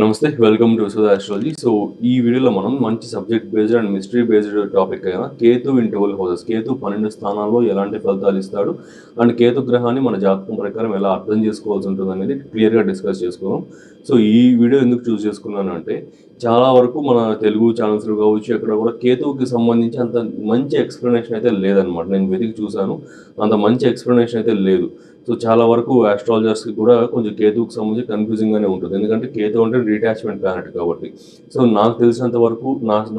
నమస్తే, welcome to Sudha astrology. So ఈ వీడియోలో మనం మంచి subject based and mystery based topic అయిన కేతు ఇన్ 12 హౌసెస్, కేతు 12 స్థానాల్లో ఎలాంటి ఫలితాలు ఇస్తాడు అండ్ కేతు గ్రహాన్ని మన జాతకం ప్రకారం ఎలా అర్థం చేసుకోవాల్సి ఉంటుంది అనేది క్లియర్గా డిస్కస్ చేసుకున్నాం. సో ఈ వీడియో ఎందుకు చూస్ చేసుకున్నాను అంటే, చాలా వరకు మన తెలుగు ఛానల్స్లో కావచ్చు ఎక్కడ కూడా కేతువుకి సంబంధించి అంత మంచి ఎక్స్ప్లెనేషన్ అయితే లేదనమాట. నేను వెతికి చూశాను, అంత మంచి ఎక్స్ప్లెనేషన్ అయితే లేదు. సో చాలా వరకు ఆస్ట్రాలజర్స్కి కూడా కొంచెం కేతువుకి సంబంధించి కన్ఫ్యూజింగ్గానే ఉంటుంది, ఎందుకంటే కేతు అంటే డిటాచ్మెంట్ ప్లానెట్ కాబట్టి. సో నాకు తెలిసినంత వరకు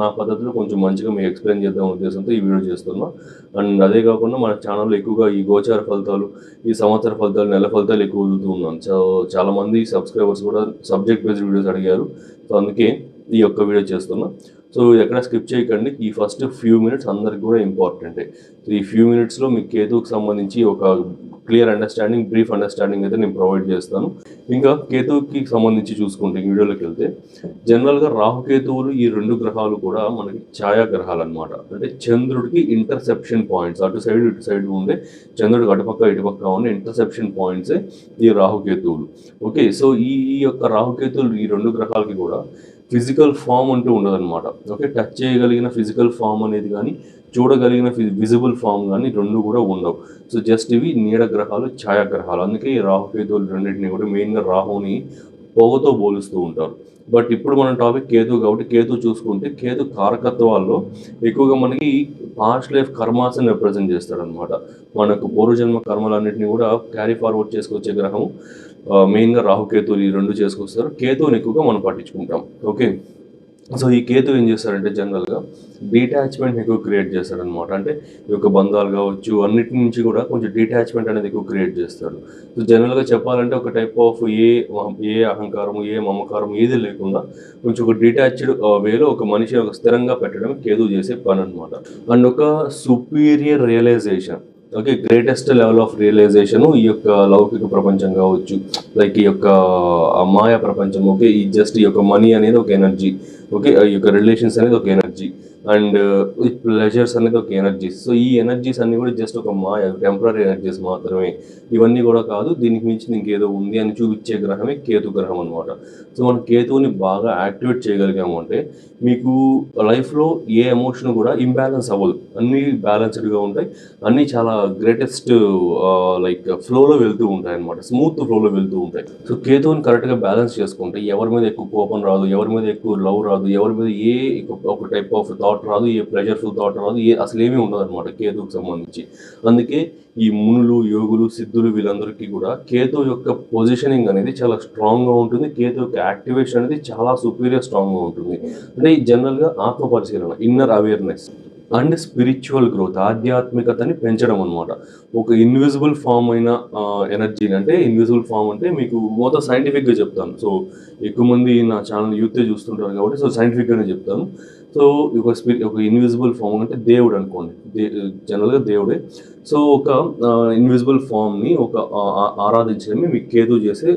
నా పద్ధతిలో కొంచెం మంచిగా మీకు ఎక్స్ప్లెయిన్ చేద్దాం ఉద్దేశంతో ఈ వీడియో చేస్తున్నా. అండ్ అదే కాకుండా మన ఛానల్లో ఎక్కువగా ఈ గోచార ఫలితాలు, ఈ సంవత్సర ఫలితాలు, నెల ఫలితాలు ఎక్కువ వదులుతూ ఉన్నాను. సో చాలామంది సబ్స్క్రైబర్స్ కూడా సబ్జెక్ట్ బేస్డ్ వీడియోస్ అడిగారు. సో అందుకే ఈ యొక్క వీడియో చేస్తున్నా. సో ఎక్కడ స్కిప్ చేయకండి. ఈ ఫస్ట్ ఫ్యూ మినిట్స్ అందరికి కూడా ఇంపార్టెంటే. సో ఈ ఫ్యూ మినిట్స్లో మీకు కేతువుకి సంబంధించి ఒక క్లియర్ అండర్స్టాండింగ్, బ్రీఫ్ అండర్స్టాండింగ్ అయితే నేను ప్రొవైడ్ చేస్తాను. ఇంకా కేతువుకి సంబంధించి చూసుకుంటే వీడియోలోకి వెళ్తే, జనరల్గా రాహుకేతువులు ఈ రెండు గ్రహాలు కూడా మనకి ఛాయాగ్రహాలు అనమాట. అంటే చంద్రుడికి ఇంటర్సెప్షన్ పాయింట్స్, అటు సైడ్ ఇటు సైడ్ ఉండే చంద్రుడికి అటుపక్క ఇటుపక్క ఉండే ఇంటర్సెప్షన్ పాయింట్సే ఈ రాహుకేతువులు. ఓకే, సో ఈ యొక్క రాహుకేతువులు ఈ రెండు గ్రహాలకి కూడా ఫిజికల్ ఫామ్ అంటూ ఉండదన్నమాట. ఓకే, టచ్ చేయగలిగిన ఫిజికల్ ఫామ్ అనేది కానీ, చూడగలిగిన విజిబుల్ ఫామ్ కానీ రెండు కూడా ఉండవు. సో జస్ట్ ఇవి నీడ గ్రహాలు, ఛాయాగ్రహాలు. అందుకే ఈ రాహుకేతువులు రెండింటినీ కూడా మెయిన్గా రాహుని పొగతో పోలుస్తూ ఉంటారు. బట్ ఇప్పుడు మన టాపిక్ కేతు కాబట్టి కేతు చూసుకుంటే, కేతు కారకత్వాల్లో ఎక్కువగా మనకి పాస్ట్ లైఫ్ కర్మాస్ని రిప్రజెంట్ చేస్తాడనమాట. మనకు పూర్వజన్మ కర్మలన్నింటినీ కూడా క్యారీ ఫార్వర్డ్ చేసుకొచ్చే గ్రహం మెయిన్గా రాహుకేతువులు ఈ రెండు చేసుకొస్తారు. కేతువుని ఎక్కువగా మనం పట్టించుకుంటాం. ఓకే, సో ఈ కేతు ఏం చేస్తారంటే జనరల్గా డిటాచ్మెంట్ ఎక్కువ క్రియేట్ చేస్తాడనమాట. అంటే ఈ యొక్క బంధాలు కావచ్చు అన్నిటి నుంచి కూడా కొంచెం డిటాచ్మెంట్ అనేది ఎక్కువ క్రియేట్ చేస్తాడు. సో జనరల్గా చెప్పాలంటే ఒక టైప్ ఆఫ్ ఏ అహంకారము, ఏ మమకారం ఏది లేకుండా కొంచెం ఒక డిటాచ్డ్ వేలో ఒక మనిషి ఒక స్థిరంగా పెట్టడం కేతు చేసే పని అనమాట. అండ్ ఒక superior realization, okay, greatest level of realization ఈ యొక్క లౌకిక ప్రపంచం కావచ్చు, లైక్ ఈ యొక్క మాయా ప్రపంచం. ఓకే, ఈ జస్ట్ ఈ యొక్క మనీ అనేది ఒక ఎనర్జీ. ఓకే, ఈ యొక్క రిలేషన్స్ అనేది ఒక ఎనర్జీ, అండ్ ప్లెజర్స్ అనేది ఒక ఎనర్జీస్. సో ఈ ఎనర్జీస్ అన్నీ కూడా జస్ట్ ఒక మాయ, టెంపరీ ఎనర్జీస్ మాత్రమే. ఇవన్నీ కూడా కాదు, దీనికి మించి ఇంకేదో ఉంది అని చూపించే గ్రహమే కేతు గ్రహం అనమాట. సో మనం కేతువుని బాగా యాక్టివేట్ చేయగలిగాము అంటే మీకు లైఫ్లో ఏ ఎమోషన్ కూడా ఇంబ్యాలెన్స్ అవ్వదు, అన్నీ బ్యాలెన్స్డ్గా ఉంటాయి, అన్నీ చాలా గ్రేటెస్ట్ లైక్ ఫ్లోలో వెళ్తూ ఉంటాయి అనమాట, స్మూత్ ఫ్లోలో వెళ్తూ ఉంటాయి. సో కేతువుని కరెక్ట్గా బ్యాలెన్స్ చేసుకుంటే ఎవరి మీద ఎక్కువ కోపం రాదు, ఎవరి మీద ఎక్కువ లవ్ రాదు, ఎవరి మీద ఏ ఒక టైప్ ఆఫ్ థాట్ రాదు, ఏ ప్లెజర్ఫుల్ థాట్ రాదు, అసలు ఏమీ ఉండదు అనమాట కేతువుకి సంబంధించి. అందుకే ఈ మునులు, యోగులు, సిద్ధులు వీళ్ళందరికీ కూడా కేతు యొక్క పొజిషనింగ్ అనేది చాలా స్ట్రాంగ్గా ఉంటుంది. కేతు యొక్క యాక్టివేషన్ అనేది చాలా సుపీరియర్ స్ట్రాంగ్గా ఉంటుంది. అంటే జనరల్గా ఆత్మ పరిశీలన, inner awareness and spiritual growth, ఆధ్యాత్మికతని పెంచడం అనమాట. ఒక ఇన్విజిబుల్ ఫామ్ అయిన ఎనర్జీని, అంటే ఇన్విజిబుల్ ఫామ్ అంటే మీకు మొత్తం సైంటిఫిక్గా చెప్తాను. సో ఎక్కువ మంది నా ఛానల్ యూతే చూస్తుంటారు కాబట్టి సో సైంటిఫిక్గానే చెప్తాను. సో ఒక ఇన్విజిబుల్ ఫామ్ అంటే దేవుడు అనుకోండి, జనరల్గా దేవుడే. సో ఒక ఇన్విజిబుల్ ఫామ్ని ఒక ఆరాధించడమే మీకు కేతు చేసే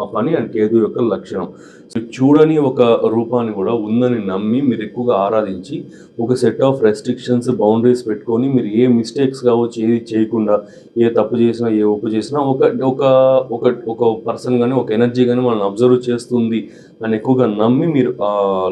ఆ పని అండ్ కేతు యొక్క లక్షణం. సో చూడని ఒక రూపాన్ని కూడా ఉందని నమ్మి మీరు ఎక్కువగా ఆరాధించి ఒక సెట్ ఆఫ్ రెస్ట్రిక్షన్స్, బౌండరీస్ పెట్టుకొని మీరు ఏ మిస్టేక్స్ కావచ్చు ఏది చేయకుండా, ఏ తప్పు చేసినా ఏ ఒప్పు చేసినా ఒక పర్సన్ కానీ ఒక ఎనర్జీ కానీ మనల్ని అబ్జర్వ్ చేస్తుంది అని ఎక్కువగా నమ్మి మీరు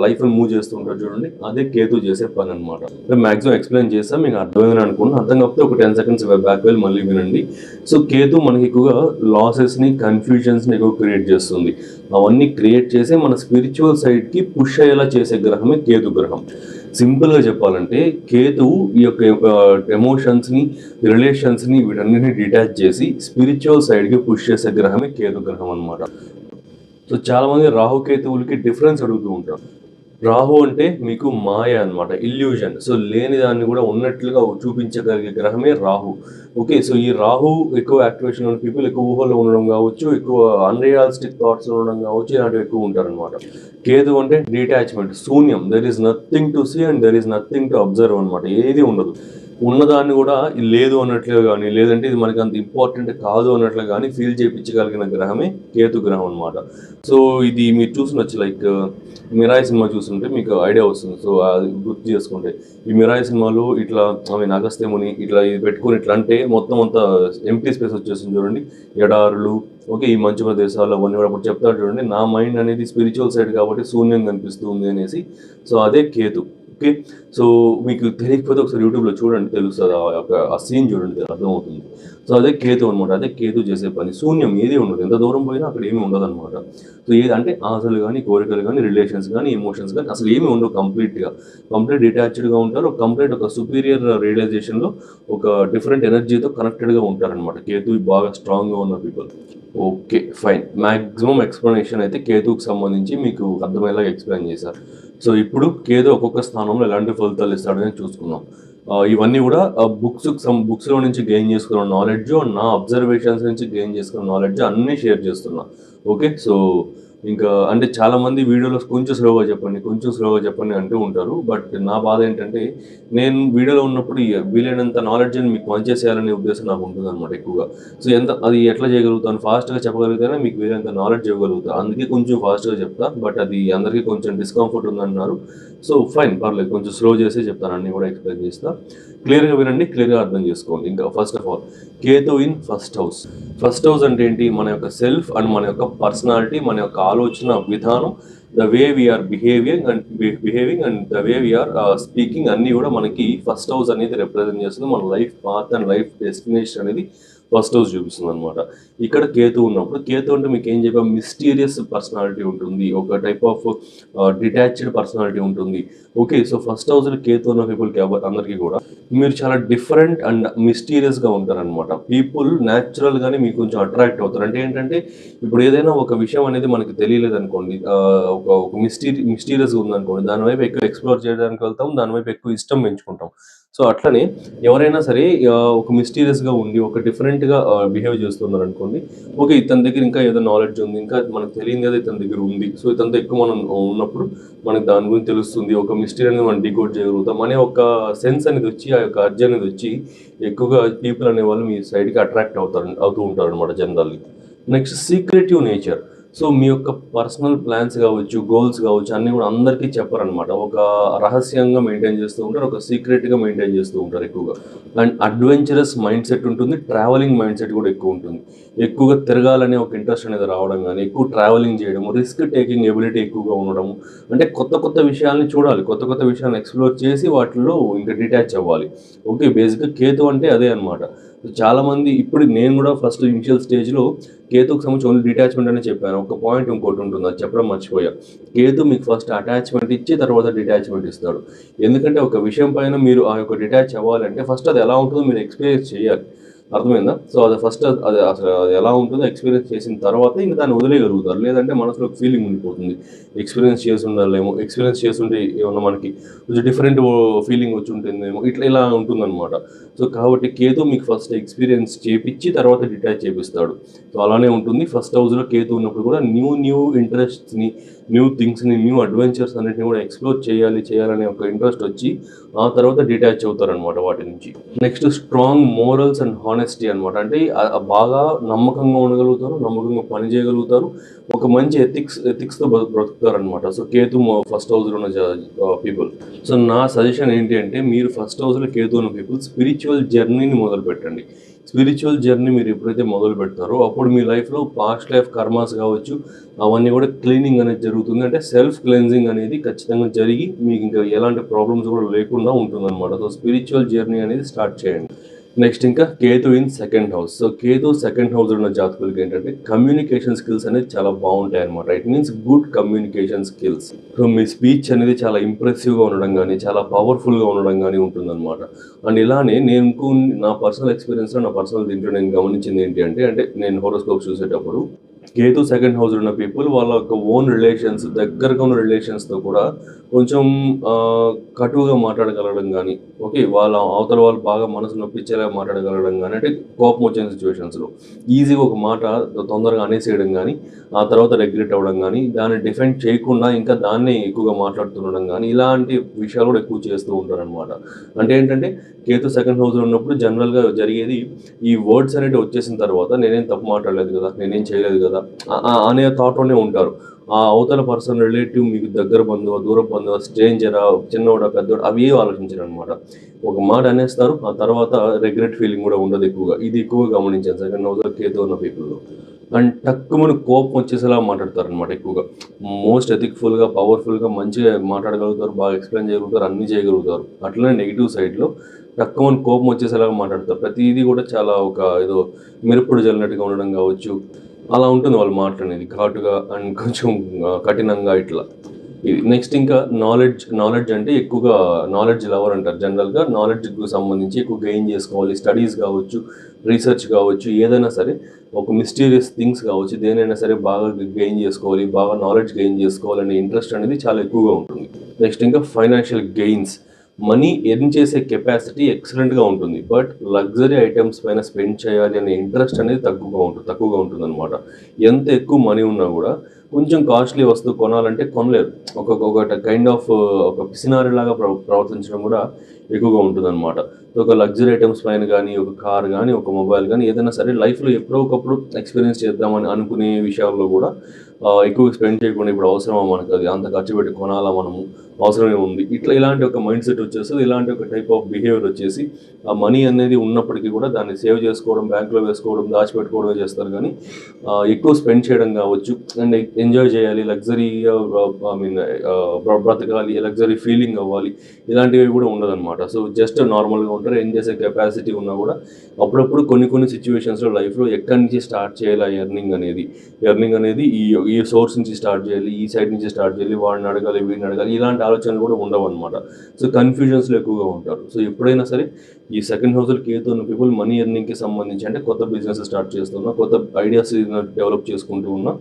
లైఫ్ని మూవ్ చేస్తుంటారు చూడండి, అదే కేతు చేసే పని అనమాట. మ్యాక్సిమం ఎక్స్ప్లెయిన్ చేస్తాం, మీకు అర్థమైందని అనుకున్నాను. అర్థం కాకపోతే ఒక 10 seconds బ్యాక్ వెళ్ళి మళ్ళీ వినండి. సో కేతు మనకి ఎక్కువగా లాసెస్ని, కన్ఫ్యూజన్స్ని ఎక్కువ క్రియేట్ చేస్తుంది. అవన్నీ క్రియేట్ చేసి మన స్పిరిచువల్ సైడ్కి పుష్ అయ్యేలా చేసే గ్రహమే కేతు గ్రహం. సింపుల్గా చెప్పాలంటే కేతువు ఈ యొక్క ఎమోషన్స్ని, రిలేషన్స్ని వీటన్నిటిని డిటాచ్ చేసి స్పిరిచువల్ సైడ్కి పుష్ చేసే గ్రహమే కేతు గ్రహం అనమాట. సో చాలామంది రాహుకేతువులకి డిఫరెన్స్ అడుగుతూ ఉంటారు. రాహు అంటే మీకు మాయ అనమాట, ఇల్యూజన్. సో లేని దాన్ని కూడా ఉన్నట్లుగా చూపించగలిగే గ్రహమే రాహు. ఓకే, సో ఈ రాహు ఎక్కువ యాక్టివేషన్ ఉన్న పీపుల్ ఎక్కువ ఊహల్లో ఉండడం కావచ్చు, ఎక్కువ అన్రియలిస్టిక్ థాట్స్ ఉండడం కావచ్చు, ఇలాంటివి ఎక్కువ ఉంటారనమాట. కేతు అంటే డిటాచ్మెంట్, శూన్యం, there is nothing to see and there is nothing to observe అనమాట, ఏది ఉండదు. ఉన్నదాన్ని కూడా ఇది లేదు అన్నట్లుగా కానీ, లేదంటే ఇది మనకి అంత ఇంపార్టెంట్ కాదు అన్నట్లుగా కానీ ఫీల్ చేయించగలిగిన గ్రహమే కేతు గ్రహం అనమాట. సో ఇది మీరు చూసినచ్చు లైక్ మిరాయి సినిమా చూస్తుంటే మీకు ఐడియా వస్తుంది. సో అది గుర్తు చేసుకుంటే ఈ మిరాయి సినిమాలో ఇట్లా అగస్త్యముని ఇట్లా ఇది పెట్టుకుని ఇట్లా అంటే మొత్తం అంతా ఎంటీ స్పేస్ వచ్చేస్తుంది చూడండి, ఎడారులు, ఓకే, ఈ మంచి ప్రదేశాలు అవన్నీ కూడా అప్పుడు చెప్తాడు చూడండి. నా మైండ్ అనేది స్పిరిచువల్ సైడ్ కాబట్టి శూన్యం కనిపిస్తుంది అనేసి. సో అదే కేతు. ఓకే, సో మీకు తెలియకపోతే ఒకసారి యూట్యూబ్లో చూడండి, తెలుస్తుంది. ఆ సీన్ చూడండి, అర్థమవుతుంది. సో అదే కేతు అనమాట. అదే కేతు చేసే పని. శూన్యం, ఏది ఉండదు, ఎంత దూరం పోయినా అక్కడ ఏమీ ఉండదు అనమాట. సో ఏదంటే ఆశలు కానీ, కోరికలు కానీ, రిలేషన్స్ కానీ, ఎమోషన్స్ కానీ అసలు ఏమీ ఉండవు. కంప్లీట్ డిటాచ్డ్గా ఉంటారు. కంప్లీట్ ఒక సుపీరియర్ రియలైజేషన్లో ఒక డిఫరెంట్ ఎనర్జీతో కనెక్టెడ్గా ఉంటారనమాట కేతు బాగా స్ట్రాంగ్గా ఉన్న people. Okay fine, maximum explanation అయితే కేతుకు సంబంధించి మీకు అర్థమయ్యేలాగా ఎక్స్ప్లెయిన్ చేశారు. సో ఇప్పుడు కేతు ఒక్కొక్క స్థానంలో ఎలాంటి ఫలితాలు ఇస్తాడని చూసుకుందాం. ఇవన్నీ కూడా బుక్స్లో నుంచి గెయిన్ చేసుకున్న నాలెడ్జ్, నా అబ్జర్వేషన్స్ నుంచి గెయిన్ చేసుకున్న నాలెడ్జ్ అన్నీ షేర్ చేస్తున్నా. ఓకే, సో ఇంకా అంటే చాలామంది వీడియోలో కొంచెం స్లోగా చెప్పండి అంటూ ఉంటారు. బట్ నా బాధ ఏంటంటే నేను వీడియోలో ఉన్నప్పుడు వీలైనంత నాలెడ్జ్ని మీకు పనిచేసేయాలనే ఉద్దేశం నాకు ఉంటుంది అనమాట ఎక్కువగా. సో అది ఎట్లా చేయగలుగుతాను, ఫాస్ట్గా చెప్పగలిగితేనే మీకు వీలైనంత నాలెడ్జ్ ఇవ్వగలుగుతాను. అందుకే కొంచెం ఫాస్ట్గా చెప్తా. బట్ అది అందరికీ కొంచెం డిస్కంఫర్ట్ ఉందన్నారు. సో ఫైన్, పర్లేదు, కొంచెం స్లో చేసే చెప్తాను, అన్నీ కూడా ఎక్స్ప్లెయిన్ చేస్తా. క్లియర్గా వినండి, క్లియర్గా అర్థం చేసుకోండి. ఇంకా first of all Ketu in first house. First house అంటే ఏంటి? మన యొక్క సెల్ఫ్ అండ్ మన యొక్క పర్సనాలిటీ, మన యొక్క ఆలోచన విధానం, the way we are behaving and the way we are speaking అన్నీ కూడా మనకి ఫస్ట్ హౌస్ అనేది రిప్రజెంట్ చేస్తుంది. మన life path and life destination అనేది ఫస్ట్ హౌస్ చూపిస్తుంది అనమాట. ఇక్కడ కేతు ఉన్నప్పుడు, కేతు అంటే మీకు ఏం చెప్పా, మిస్టీరియస్ పర్సనాలిటీ ఉంటుంది, ఒక టైప్ ఆఫ్ డిటాచ్డ్ పర్సనాలిటీ ఉంటుంది. ఓకే, సో ఫస్ట్ హౌస్లో కేతు ఉన్న పీపుల్కి అందరికీ కూడా మీరు చాలా డిఫరెంట్ అండ్ మిస్టీరియస్గా ఉంటారనమాట. పీపుల్ న్యాచురల్గానే మీకు కొంచెం అట్రాక్ట్ అవుతారు. అంటే ఏంటంటే ఇప్పుడు ఏదైనా ఒక విషయం అనేది మనకి తెలియలేదు అనుకోండి, ఒక మిస్టీరియస్గా ఉందనుకోండి, దానివైపు ఎక్కువ ఎక్స్ప్లోర్ చేయడానికి వెళ్తాం, దానివైపు ఎక్కువ ఇష్టం పెంచుకుంటాం. సో అట్లనే ఎవరైనా సరే ఒక మిస్టీరియస్గా ఉండి ఒక డిఫరెంట్గా బిహేవ్ చేస్తున్నారు అనుకోండి, ఓకే, ఇతని దగ్గర ఇంకా ఏదో నాలెడ్జ్ ఉంది, ఇంకా మనకు తెలియదు కదా ఇతని దగ్గర ఉంది. సో ఇతనితో ఎక్కువ మనం ఉన్నప్పుడు మనకు దాని గురించి తెలుస్తుంది, ఒక మిస్టరీ అనేది మనం డికోడ్ చేయగలుగుతాం అనే ఒక సెన్స్ అనేది వచ్చి, ఆ యొక్క అర్జీ అనేది వచ్చి ఎక్కువగా పీపుల్ అనే వాళ్ళు మీ సైడ్కి అట్రాక్ట్ అవుతూ ఉంటారు అనమాట generally. Next secretive nature. So మీ యొక్క పర్సనల్ ప్లాన్స్ కావచ్చు, గోల్స్ కావచ్చు, అన్నీ కూడా అందరికీ చెప్పారనమాట. ఒక రహస్యంగా మెయింటైన్ చేస్తూ ఉంటారు, ఒక సీక్రెట్గా మెయింటైన్ చేస్తూ ఉంటారు ఎక్కువగా. అండ్ అడ్వెంచరస్ మైండ్ సెట్ ఉంటుంది, ట్రావెలింగ్ మైండ్ సెట్ కూడా ఎక్కువ ఉంటుంది. ఎక్కువగా తిరగాలనే ఒక ఇంట్రెస్ట్ అనేది రావడం కానీ, ఎక్కువ ట్రావెలింగ్ చేయడము, రిస్క్ టేకింగ్ ఎబిలిటీ ఎక్కువగా ఉండడము, అంటే కొత్త విషయాల్ని చూడాలి, కొత్త విషయాలను ఎక్స్ప్లోర్ చేసి వాటిల్లో ఇంకా డిటాచ్ అవ్వాలి. ఓకే, బేసిక్గా కేతు అంటే అదే అనమాట. చాలామంది ఇప్పుడు నేను కూడా ఫస్ట్ ఇనిషియల్ స్టేజ్లో కేతుకు సంబంధించి ఓన్లీ డిటాచ్మెంట్ అనే చెప్పాను. ఒక పాయింట్ ఇంకోటి ఉంటుంది, అది చెప్పడం మర్చిపోయా. కేతు మీకు ఫస్ట్ అటాచ్మెంట్ ఇచ్చి తర్వాత డిటాచ్మెంట్ ఇస్తాడు. ఎందుకంటే ఒక విషయం పైన మీరు ఆ యొక్క డిటాచ్ అవ్వాలంటే ఫస్ట్ అది ఎలా ఉంటుందో మీరు ఎక్స్పీరియన్స్ చేయాలి. అర్థమైందా? సో అది ఫస్ట్ అది అసలు అది ఎలా ఉంటుందో ఎక్స్పీరియన్స్ చేసిన తర్వాత ఇంకా దాన్ని వదిలేయగలుగుతారు. లేదంటే మనసులో ఒక ఫీలింగ్ ఉండిపోతుంది, ఎక్స్పీరియన్స్ చేసి ఉండాలేమో, ఎక్స్పీరియన్స్ చేస్తుంటే ఏమన్నా మనకి కొంచెం డిఫరెంట్ ఫీలింగ్ వచ్చి ఉంటుందేమో, ఇలా ఉంటుందన్నమాట. సో కాబట్టి కేతు మీకు ఫస్ట్ ఎక్స్పీరియన్స్ చేపించి తర్వాత డిటాచ్ చేపిస్తాడు. సో అలానే ఉంటుంది. ఫస్ట్ హౌస్లో కేతు ఉన్నప్పుడు కూడా న్యూ ఇంట్రెస్ట్స్ని, న్యూ థింగ్స్ని, న్యూ అడ్వెంచర్స్ అన్నింటినీ కూడా ఎక్స్ప్లోర్ చేయాలనే ఒక ఇంట్రెస్ట్ వచ్చి ఆ తర్వాత డిటాచ్ అవుతారనమాట వాటి నుంచి. Next strong morals and honesty అనమాట. అంటే బాగా నమ్మకంగా ఉండగలుగుతారు, నమ్మకంగా పని చేయగలుగుతారు, ఒక మంచి ఎథిక్స్తో బ్రతుకుతారు అనమాట. సో కేతు ఫస్ట్ హౌస్లో ఉన్న పీపుల్. సో నా సజెషన్ ఏంటి అంటే మీరు ఫస్ట్ హౌస్లో కేతు ఉన్న పీపుల్ స్పిరిచువల్ జర్నీని మొదలు పెట్టండి. స్పిరిచువల్ జర్నీ మీరు ఎప్పుడైతే మొదలు పెడతారో అప్పుడు మీ లైఫ్లో పాస్ట్ లైఫ్ కర్మాస్ కావచ్చు అవన్నీ కూడా క్లీనింగ్ అనేది జరుగుతుంది. అంటే సెల్ఫ్ క్లెన్జింగ్ అనేది ఖచ్చితంగా జరిగి మీకు ఇంకా ఎలాంటి ప్రాబ్లమ్స్ కూడా లేకుండా ఉంటుందన్నమాట. సో స్పిరిచువల్ జర్నీ అనేది స్టార్ట్ చేయండి. నెక్స్ట్ ఇంకా Ketu in second house. So Ketu second house ఉన్న జాతకులకి ఏంటంటే కమ్యూనికేషన్ స్కిల్స్ అనేది చాలా బాగుంటాయి అనమాట. It means good communication skills. So me speech అనేది చాలా ఇంప్రెసివ్గా ఉండడం కానీ, చాలా పవర్ఫుల్గా ఉండడం కానీ ఉంటుందన్నమాట. అండ్ ఇలానే నా పర్సనల్ ఎక్స్పీరియన్స్లో, నా పర్సనల్ దీంట్లో నేను గమనించింది ఏంటి అంటే నేను హోరోస్కోప్ చూసేటప్పుడు కేతు సెకండ్ హౌస్ ఉన్న పీపుల్ వాళ్ళ యొక్క ఓన్ రిలేషన్స్, దగ్గరగా ఉన్న రిలేషన్స్తో కూడా కొంచెం కటువుగా మాట్లాడగలగడం కానీ, ఓకే, వాళ్ళ అవతల వాళ్ళు బాగా మనసు నొప్పించేలా మాట్లాడగలగడం కానీ, అంటే కోపం వచ్చిన సిచ్యువేషన్స్లో ఈజీగా ఒక మాట తొందరగా అనేసేయడం కానీ, ఆ తర్వాత రెగ్రెట్ అవ్వడం కానీ, దాన్ని డిఫెండ్ చేయకుండా ఇంకా దాన్నే ఎక్కువగా మాట్లాడుతుండడం కానీ, ఇలాంటి విషయాలు కూడా ఎక్కువ చేస్తూ ఉంటారనమాట. అంటే ఏంటంటే కేతు సెకండ్ హౌస్లో ఉన్నప్పుడు జనరల్గా జరిగేది, ఈ వర్డ్స్ అనేవి వచ్చేసిన తర్వాత నేనేం తప్పు మాట్లాడలేదు కదా, నేనేం చేయలేదు కదా అనే థాట్లోనే ఉంటారు. ఆ అవతల పర్సన్ రిలేటివ్, మీకు దగ్గర బంధువు, దూర బంధువు, స్ట్రేంజరా, చిన్నోడా, పెద్దోడా, అవి ఏం ఆలోచించరు అనమాట. ఒక మాట అనేస్తారు, ఆ తర్వాత రిగ్రెట్ ఫీలింగ్ కూడా ఉండదు ఎక్కువగా. ఇది ఎక్కువగా గమనించాను సెకండ్ హౌస్లో కేతు ఉన్న పీపుల్లో. అండ్ తక్కువని కోపం వచ్చేసేలా మాట్లాడతారు అనమాట ఎక్కువగా. మోస్ట్ ఎథిక్ఫుల్గా, పవర్ఫుల్గా, మంచిగా మాట్లాడగలుగుతారు, బాగా ఎక్స్ప్లెయిన్ చేయగలుగుతారు, అన్నీ చేయగలుగుతారు. అట్లనే నెగిటివ్ సైడ్లో తక్కువని కోపం వచ్చేసేలాగా మాట్లాడతారు. ప్రతిదీ కూడా చాలా ఒక ఏదో మిరప్పుడు జల్లినట్టుగా ఉండడం కావచ్చు, అలా ఉంటుంది వాళ్ళ మాటలు అనేది, ఘాటుగా అండ్ కొంచెం కఠినంగా ఇట్లా. ఇది నెక్స్ట్ ఇంకా నాలెడ్జ్ అంటే ఎక్కువగా నాలెడ్జ్ లవర్ అంటారు. జనరల్గా నాలెడ్జ్కి సంబంధించి ఎక్కువ గెయిన్ చేసుకోవాలి, స్టడీస్ కావచ్చు, రీసెర్చ్ కావచ్చు, ఏదైనా సరే ఒక మిస్టీరియస్ థింగ్స్ కావచ్చు, దేనైనా సరే బాగా గెయిన్ చేసుకోవాలి, బాగా నాలెడ్జ్ గెయిన్ చేసుకోవాలనే ఇంట్రెస్ట్ అనేది చాలా ఎక్కువగా ఉంటుంది. నెక్స్ట్ ఇంకా ఫైనాన్షియల్ గెయిన్స్, మనీ ఎర్న్ చేసే కెపాసిటీ ఎక్సలెంట్గా ఉంటుంది, బట్ లగ్జరీ ఐటమ్స్ పైన స్పెండ్ చేయాలి అనే ఇంట్రెస్ట్ అనేది తక్కువగా ఉంటుంది అనమాట. ఎంత ఎక్కువ మనీ ఉన్నా కూడా కొంచెం కాస్ట్లీ వస్తువు కొనాలంటే కొనలేరు. ఒక కైండ్ ఆఫ్ ఒక పిసినారిలాగా ప్రవర్తించడం కూడా ఎక్కువగా ఉంటుంది అనమాట. ఒక లగ్జరీ ఐటమ్స్ పైన కానీ, ఒక కార్ కానీ, ఒక మొబైల్ కానీ, ఏదైనా సరే లైఫ్లో ఎప్పుడో ఒకప్పుడు ఎక్స్పీరియన్స్ చేద్దామని అనుకునే విషయాల్లో కూడా ఎక్కువ స్పెండ్ చేయకుండా, ఇప్పుడు అవసరమా మనకు, అది అంత ఖర్చు పెట్టి కొనాలా మనము, అవసరమే ఉంది, ఇలాంటి ఒక మైండ్ సెట్ వచ్చేస్తుంది. ఇలాంటి ఒక టైప్ ఆఫ్ బిహేవియర్ వచ్చేసి ఆ మనీ అనేది ఉన్నప్పటికీ కూడా దాన్ని సేవ్ చేసుకోవడం, బ్యాంక్లో వేసుకోవడం, దాచిపెట్టుకోవడమే చేస్తారు. కానీ ఎక్కువ స్పెండ్ చేయడం కావచ్చు, అండ్ ఎంజాయ్ చేయాలి, లగ్జరీ బ్రతకాలి, లగ్జరీ ఫీలింగ్ అవ్వాలి, ఇలాంటివి కూడా ఉండదన్నమాట. సో జస్ట్ నార్మల్గా ఉంటారు. ఎంజాయ్ చేసే కెపాసిటీ ఉన్నా కూడా అప్పుడప్పుడు కొన్ని సిచ్యువేషన్స్లో లైఫ్లో ఎక్కడి నుంచి స్టార్ట్ చేయాలి ఎర్నింగ్ అనేది ఈ సోర్స్ నుంచి స్టార్ట్ చేయాలి, ఈ సైడ్ నుంచి స్టార్ట్ చేయాలి, వాడిని అడగాలి, వీడిని అడగాలి, ఇలాంటి ఆలోచనలు కూడా ఉండవు అనమాట. సో కన్ఫ్యూజన్స్లో ఎక్కువగా ఉంటారు. సో ఎప్పుడైనా సరే ఈ సెకండ్ హౌస్లో కేతు ఉన్న పీపుల్ మనీ ఎర్నింగ్కి సంబంధించి, అంటే కొత్త బిజినెస్ స్టార్ట్ చేస్తున్నా, కొత్త ఐడియాస్ డెవలప్ చేసుకుంటూ ఉన్నా,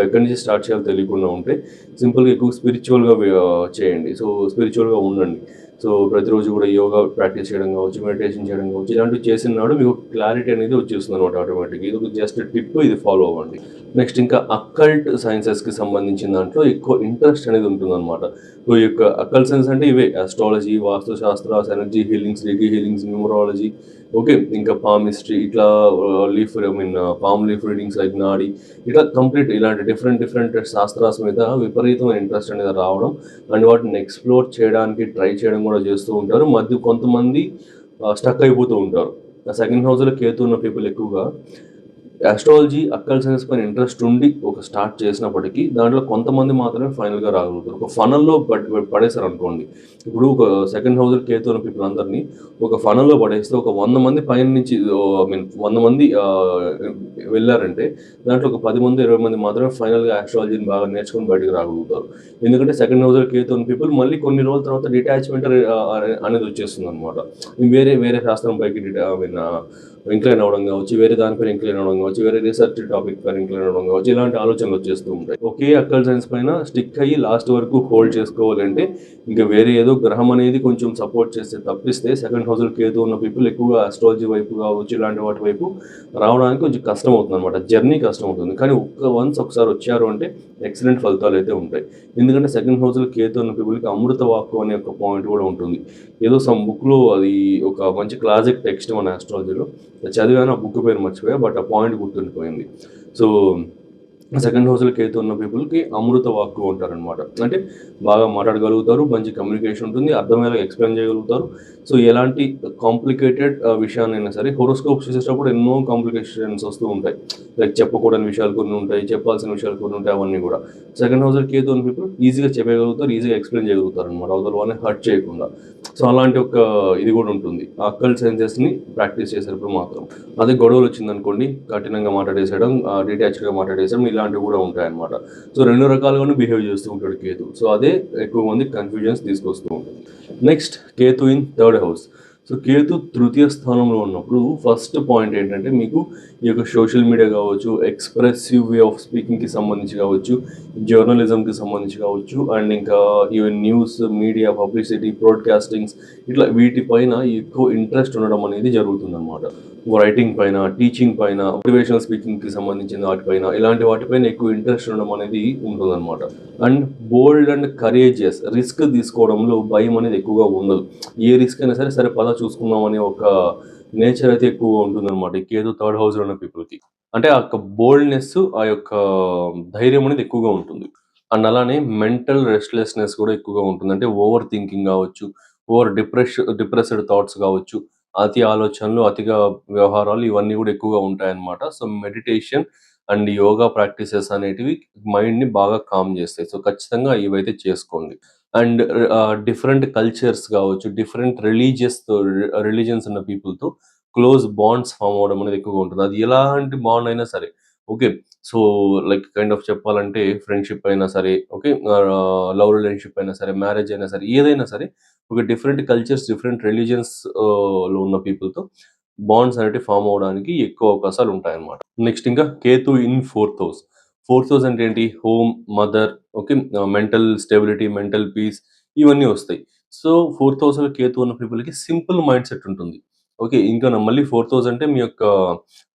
ఎక్కడి నుంచి స్టార్ట్ చేయాలో తెలియకుండా ఉంటే సింపుల్గా ఎక్కువ స్పిరిచువల్గా చేయండి. సో స్పిరిచువల్గా ఉండండి. సో ప్రతిరోజు కూడా యోగా ప్రాక్టీస్ చేయడం కావచ్చు, మెడిటేషన్ చేయడం కావచ్చు, ఇలాంటివి చేసిన నాడు మీకు క్లారిటీ అనేది వచ్చేస్తుంది అనమాట ఆటోమేటిక్గా. ఇది ఒక జస్ట్ టిప్, ఇది ఫాలో అవ్వండి. నెక్స్ట్ ఇంకా అక్కల్ట్ సైన్సెస్కి సంబంధించిన దాంట్లో ఎక్కువ ఇంట్రెస్ట్ అనేది ఉంటుందన్నమాట. సో ఈ యొక్క అక్కల్ట్ సైన్స్ అంటే ఇవే ఆస్ట్రాలజీ, వాస్తుశాస్త్రాస్, energy healings, reiki healings, numerology, okay, ఇంకా పామిస్ట్రీ, ఇట్లా పామ్ లీఫ్ రీడింగ్స్ లైక్ నాడి, ఇట్లా కంప్లీట్ ఇలాంటి డిఫరెంట్ శాస్త్రాస్ మీద విపరీతమైన ఇంట్రెస్ట్ అనేది రావడం, అండ్ వాటిని ఎక్స్ప్లోర్ చేయడానికి ట్రై చేయడం కూడా చేస్తూ ఉంటారు. కొంతమంది స్టక్ అయిపోతూ ఉంటారు. సెకండ్ హౌస్లో కేతు ఉన్న పీపుల్ ఎక్కువగా ఆస్ట్రాలజీ, అక్కల్ సైన్స్ పైన ఇంట్రెస్ట్ ఉండి ఒక స్టార్ట్ చేసినప్పటికీ దాంట్లో కొంతమంది మాత్రమే ఫైనల్గా రాగలుగుతారు. ఒక ఫనల్లో పడేశారు అనుకోండి. ఇప్పుడు ఒక సెకండ్ హౌస్లో కేతు ఉన్న పీపుల్ అందరినీ ఒక ఫనల్లో పడేస్తే ఒక 100 మంది పైన నుంచి 100 మంది వెళ్ళారంటే దాంట్లో ఒక 10 మంది 20 మంది మాత్రమే ఫైనల్గా ఆస్ట్రాలజీని బాగా నేర్చుకుని బయటకు రాగలుగుతారు. ఎందుకంటే సెకండ్ హౌస్లో కేతు ఉన్న పీపుల్ మళ్ళీ కొన్ని రోజుల తర్వాత డిటాచ్మెంట్ అనేది వచ్చేస్తుంది అనమాట. వేరే శాస్త్రం పైకి ఇంక్లైన్ అవ్వడం కావచ్చు, వేరే దానిపైన ఇంక్లైన్ అవ్వడం కావచ్చు, వేరే రీసెర్చ్ టాపిక్ పైన ఇంక్లైన్ అవ్వడం కావచ్చు, ఇలాంటి ఆలోచనలు వచ్చేస్తూ ఉంటాయి. ఒకే అక్కల్ సైన్స్ పైన స్టిక్ అయ్యి లాస్ట్ వరకు హోల్డ్ చేసుకోవాలంటే ఇంకా వేరే ఏదో గ్రహం అనేది కొంచెం సపోర్ట్ చేస్తే తప్పిస్తే సెకండ్ హౌస్లో కేతు ఉన్న పీపుల్ ఎక్కువగా ఆస్ట్రాలజీ వైపు కావచ్చు, ఇలాంటి వాటి వైపు రావడానికి కొంచెం కష్టం అవుతుంది అనమాట. జర్నీ కష్టం అవుతుంది. కానీ ఒకసారి వచ్చారు అంటే ఎక్సలెంట్ ఫలితాలు అయితే ఉంటాయి. ఎందుకంటే సెకండ్ హౌస్లో కేతు ఉన్న పీపుల్కి అమృత వాక్కు అనే ఒక పాయింట్ కూడా ఉంటుంది. ఏదో సమ్ బుక్లో అది ఒక మంచి క్లాసిక్ టెక్స్ట్ మన ఆస్ట్రాలజీలో చదివాను, ఆ బుక్ పేరు మర్చిపోయా, బట్ ఆ పాయింట్ గుర్తుండిపోయింది. సో సెకండ్ హౌస్లో కేతు ఉన్న పీపుల్కి అమృత వాక్కు అంటారనమాట. అంటే బాగా మాట్లాడగలుగుతారు, మంచి కమ్యూనికేషన్ ఉంటుంది, అర్థమయ్యేలా ఎక్స్ప్లెయిన్ చేయగలుగుతారు. సో ఎలాంటి కాంప్లికేటెడ్ విషయాన్నైనా సరే హోరోస్కోప్ చేసేటప్పుడు ఎన్నో కాంప్లికేషన్స్ వస్తూ ఉంటాయి. లైక్ చెప్పకూడని విషయాలు కొన్ని ఉంటాయి, చెప్పాల్సిన విషయాలు కొన్ని ఉంటాయి, అవన్నీ కూడా సెకండ్ హౌస్లో కేతు ఉన్న పీపుల్ ఈజీగా చెప్పగలుగుతారు, ఈజీగా ఎక్స్ప్లెయిన్ చేయగలుగుతారు అనమాట, అవతల వాళ్ళని హర్ట్ చేయకుండా. సో అలాంటి ఒక ఇది కూడా ఉంటుంది ఆ అక్కల్ సైన్సెస్ని ప్రాక్టీస్ చేసేటప్పుడు మాత్రం. అదే గొడవలు వచ్చిందనుకోండి, కఠినంగా మాట్లాడేసేయడం, డిటాచ్డ్గా మాట్లాడేసడం, ఇలాంటివి కూడా ఉంటాయన్నమాట. సో 2 రకాలుగాను బిహేవ్ చేస్తూ ఉంటాడు కేతు. సో అదే ఎక్కువ మంది కన్ఫ్యూజన్స్ తీసుకొస్తూ ఉంటుంది. Next Ketu in third house. So Ketu తృతీయ స్థానంలో ఉన్నప్పుడు ఫస్ట్ పాయింట్ ఏంటంటే మీకు ఈ యొక్క సోషల్ మీడియా కావచ్చు, ఎక్స్ప్రెసివ్ వే ఆఫ్ స్పీకింగ్కి సంబంధించి కావచ్చు, జర్నలిజంకి సంబంధించి కావచ్చు, అండ్ ఇంకా ఈవెన్ న్యూస్, మీడియా, పబ్లిసిటీ, బ్రాడ్కాస్టింగ్స్ ఇట్లా వీటిపైన ఎక్కువ ఇంట్రెస్ట్ ఉండడం అనేది జరుగుతుందన్నమాట. రైటింగ్ పైన, టీచింగ్ పైన, మోటివేషనల్ స్పీకింగ్కి సంబంధించిన వాటిపైన, ఇలాంటి వాటిపైన ఎక్కువ ఇంట్రెస్ట్ ఉండడం అనేది ఉంటుందన్నమాట. And bold and courageous, risk తీసుకోవడంలో భయం అనేది ఎక్కువగా ఉండదు. ఏ రిస్క్ అయినా సరే సరే పద చూసుకుందాం అనే ఒక నేచర్ అయితే ఎక్కువగా ఉంటుందన్నమాట ఈ కేతు థర్డ్ హౌస్లో ఉన్న పీపుల్కి. అంటే ఆ యొక్క బోల్డ్నెస్, ఆ యొక్క ధైర్యం అనేది ఎక్కువగా ఉంటుంది. అండ్ అలానే మెంటల్ రెస్ట్లెస్నెస్ కూడా ఎక్కువగా ఉంటుంది. అంటే ఓవర్ థింకింగ్ కావచ్చు, డిప్రెస్డ్ థాట్స్ కావచ్చు, అతి ఆలోచనలు, అతిగా వ్యవహారాలు ఇవన్నీ కూడా ఎక్కువగా ఉంటాయన్నమాట. So meditation and yoga practices అనేటివి మైండ్ని బాగా కామ్ చేస్తాయి. సో ఖచ్చితంగా ఇవైతే చేసుకోండి. అండ్ డిఫరెంట్ కల్చర్స్ కావచ్చు, డిఫరెంట్ రిలీజియన్స్ ఉన్న పీపుల్తో క్లోజ్ బాండ్స్ ఫామ్ అవ్వడం అనేది ఎక్కువగా ఉంటుంది. అది ఎలాంటి బాండ్ అయినా సరే, okay. So like kind of చెప్పాలంటే ఫ్రెండ్షిప్ అయినా సరే, ఓకే, లవ్ రిలేషన్షిప్ అయినా సరే, మ్యారేజ్ అయినా సరే, ఏదైనా సరే ఒక డిఫరెంట్ కల్చర్స్, డిఫరెంట్ రిలీజియన్స్ లో ఉన్న పీపుల్తో బాండ్స్ అనేవి ఫామ్ అవ్వడానికి ఎక్కువ అవకాశాలు ఉంటాయన్నమాట. నెక్స్ట్ ఇంకా Ketu in fourth house. Fourth house అంటే ఏంటి? Home, mother, okay, mental stability, mental peace ఇవన్నీ వస్తాయి. సో ఫోర్త్ హౌస్లో కేతు ఉన్న పీపుల్కి సింపుల్ మైండ్ సెట్ ఉంటుంది. ఓకే, ఇంకా మళ్ళీ ఫోర్త్ హౌస్ అంటే మీ యొక్క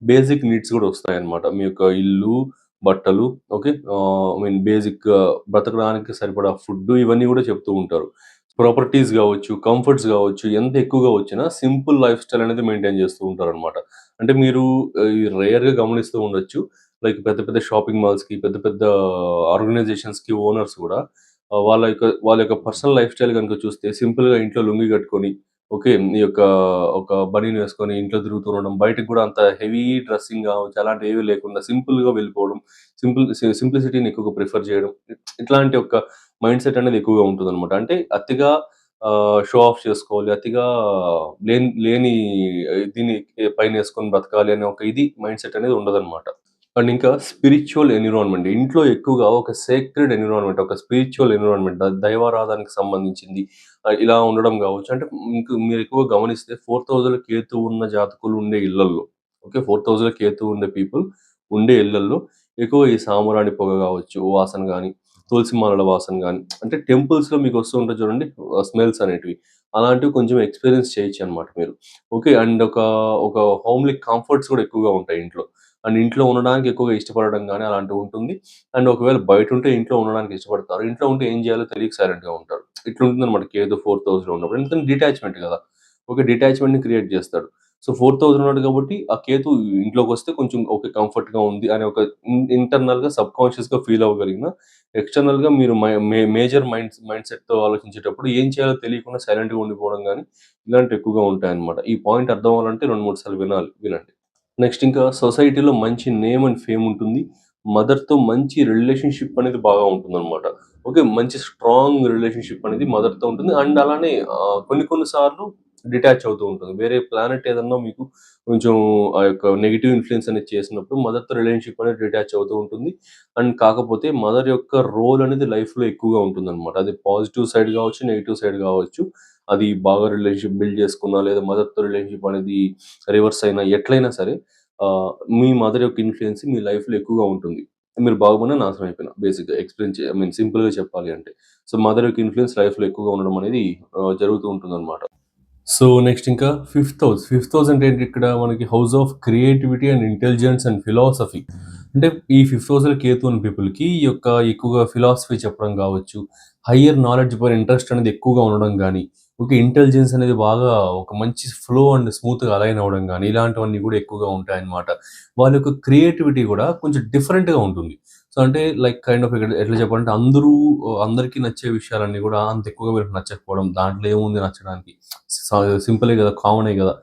బేసిక్ నీడ్స్ కూడా వస్తాయన్నమాట. మీ యొక్క ఇల్లు, బట్టలు, ఓకే, ఐ మీన్ బేసిక్ బ్రతకడానికి సరిపడా ఫుడ్ ఇవన్నీ కూడా చెప్తూ ఉంటారు. ప్రాపర్టీస్ గావచ్చు, కంఫర్ట్స్ గావచ్చు, ఎంత ఎక్కువగా వచ్చినా సింపుల్ లైఫ్ స్టైల్ అనేది మెయింటైన్ చేస్తూ ఉంటారనమాట. అంటే మీరు రేర్‌గా గమనిస్తూ ఉండొచ్చు. లైక్ పెద్ద పెద్ద షాపింగ్ మాల్స్‌కి, పెద్ద పెద్ద ఆర్గనైజేషన్స్‌కి ఓనర్స్ గూడా వాళ్ళ యొక్క పర్సనల్ లైఫ్ స్టైల్ గనుక చూస్తే సింపుల్‌గా ఇంట్లో లుంగీ కట్టుకొని, ఓకే, ఈ యొక్క ఒక బనీన్ వేసుకొని ఇంట్లో తిరుగుతూ ఉండడం, బయటకి గూడా అంత హెవీ డ్రెస్సింగ్ గావచ్చు అలాంటివేవి లేకుండా సింపుల్‌గా వెళ్ళిపోవడం, సింప్లిసిటీని ఎక్కువగా ప్రిఫర్ చేయడం. ఇట్లాంటి ఒక మైండ్ సెట్ అనేది ఎక్కువగా ఉంటుందన్నమాట. అంటే అతిగా షో ఆఫ్ చేసుకోవాలి, అతిగా లేని దీన్ని పైనేసుకొని బ్రతకాలి అనే ఒక మైండ్ సెట్ అనేది ఉండదన్నమాట. అండ్ ఇంకా స్పిరిచ్యువల్ ఎన్విరాన్మెంట్. ఇంట్లో ఎక్కువగా ఒక సేక్రెడ్ ఎన్విరాన్మెంట్, ఒక స్పిరిచ్యువల్ ఎన్విరాన్మెంట్, దైవారాధనకి సంబంధించింది ఇలా ఉండడం కావచ్చు. అంటే మీరు ఎక్కువగా గమనిస్తే ఫోర్త్ హౌస్‌లో కేతు ఉన్న జాతకులు ఉండే ఇళ్లల్లో, ఓకే, ఫోర్త్ హౌస్‌లో కేతు ఉండే పీపుల్ ఉండే ఇళ్లల్లో ఎక్కువ ఈ సాంబ్రాణి పొగ కావచ్చు, వాసన గాని, తులసి మాలల వాసన గాని, అంటే టెంపుల్స్‌లో మీకు వస్తూ ఉంటాయి చూడండి స్మెల్స్ అనేటివి. అలాంటివి కొంచెం ఎక్స్‌పీరియన్స్ చేయొచ్చనమాట మీరు. ఓకే. అండ్ ఒక హోమ్‌లీ కంఫర్ట్స్ కూడా ఎక్కువగా ఉంటాయి ఇంట్లో. అండ్ ఇంట్లో ఉండడానికి ఎక్కువగా ఇష్టపడడం గాని అలాంటివి ఉంటుంది. అండ్ ఒకవేళ బయటుంటే ఇంట్లో ఉండడానికి ఇష్టపడతారు. ఇంట్లో ఉంటే ఏం చేయాలో తెలియక సైలెంట్‌గా ఉంటారు. ఇట్లుంటుందనమాట కేతు ఫోర్త్ హౌస్‌లో ఉన్నప్పుడు. ఎందుకంటే డిటాచ్‌మెంట్ కదా! ఓకే. డిటాచ్‌మెంట్‌ని క్రియేట్ చేస్తాడు. సో ఫోర్త్ హౌస్‌లో ఉన్నాడు కాబట్టి ఆ కేతు ఇంట్లోకొస్తే కొంచెం ఓకే, కంఫర్ట్‌గా ఉంది అనే ఒక ఇంటర్నల్‌గా సబ్‌కాన్షియస్‌గా ఫీల్ అవ్వగలిగిన, ఎక్స్‌టర్నల్‌గా మీరు మేజర్ మైండ్ సెట్‌తో ఆలోచించేటప్పుడు ఏం చేయాలో తెలియకుండా సైలెంట్‌గా ఉండిపోవడం గాని, ఇలాంటివి ఎక్కువగా ఉంటాయన్నమాట. ఈ పాయింట్ అర్థం అవ్వాలంటే 2, 3 సార్లు వినండి. నెక్స్ట్ ఇంకా సొసైటీలో మంచి నేమ్ అండ్ ఫేమ్ ఉంటుంది. మదర్‌తో మంచి రిలేషన్‌షిప్ అనేది బాగా ఉంటుందన్నమాట. ఓకే. మంచి స్ట్రాంగ్ రిలేషన్‌షిప్ అనేది మదర్‌తో ఉంటుంది. అండ్ అలానే కొన్ని కొన్ని సార్లు డిటాచ్ అవుతూ ఉంటుంది. వేరే ప్లానెట్ ఏదన్నా మీకు కొంచెం ఆ యొక్క నెగెటివ్ ఇన్‌ఫ్లూయెన్స్ అనేది చేసినప్పుడు మదర్‌తో రిలేషన్‌షిప్ అనేది డిటాచ్ అవుతూ ఉంటుంది. అండ్ కాకపోతే మదర్ యొక్క రోల్ అనేది లైఫ్‌లో ఎక్కువగా ఉంటుందన్నమాట. అది పాజిటివ్ సైడ్ గావచ్చు, నెగెటివ్ సైడ్ గావచ్చు. అది బాగా రిలేషన్‌షిప్ బిల్డ్ చేసుకున్నా, లేదా మదర్‌తో రిలేషన్‌షిప్ అనేది రివర్స్ అయినా, ఎట్లైనా సరే మీ మదర్ యొక్క ఇన్‌ఫ్లూయెన్స్ మీ లైఫ్‌లో ఎక్కువగా ఉంటుంది. మీరు బాగుపడినా, నాశనం అయిపోయినా బేసిక్‌గా ఎక్స్‌ప్లెయిన్ ఐ మీన్ సింపుల్‌గా చెప్పాలి అంటే. సో, మదర్ యొక్క ఇన్‌ఫ్లూయెన్స్ లైఫ్‌లో ఎక్కువగా ఉండడం అనేది జరుగుతూ ఉంటుందన్నమాట. సో, నెక్స్ట్ ఇంకా ఫిఫ్త్ హౌస్. ఫిఫ్త్ హౌస్ అంటే ఏంటి ఇక్కడ మనకి house of creativity and intelligence and philosophy. అంటే ఈ ఫిఫ్త్ హౌస్‌లో కేతు ఉన్న పీపుల్‌కి ఈ యొక్క ఎక్కువగా ఫిలాసఫీ చెప్పడం కావచ్చు, హైయర్ నాలెడ్జ్ పైన ఇంట్రెస్ట్ అనేది ఎక్కువగా ఉండడం గానీ, ఓకే, ఇంటెలిజెన్స్ అనేది బాగా ఒక మంచి ఫ్లో అండ్ స్మూత్‌గా అలైన్ అవ్వడం గానీ, ఇలాంటివన్నీ కూడా ఎక్కువగా ఉంటాయన్నమాట. వాళ్ళ యొక్క క్రియేటివిటీ కూడా కొంచెం డిఫరెంట్‌గా ఉంటుంది. సో, అంటే లైక్ కైండ్ ఆఫ్ ఇక్కడ ఎట్లా చెప్పాలంటే అందరికీ నచ్చే విషయాలన్నీ కూడా అంత ఎక్కువగా వీళ్ళకి నచ్చకపోవడం. దాంట్లో ఏముంది నచ్చడానికి? సింపులే గదా! కామనే గదా!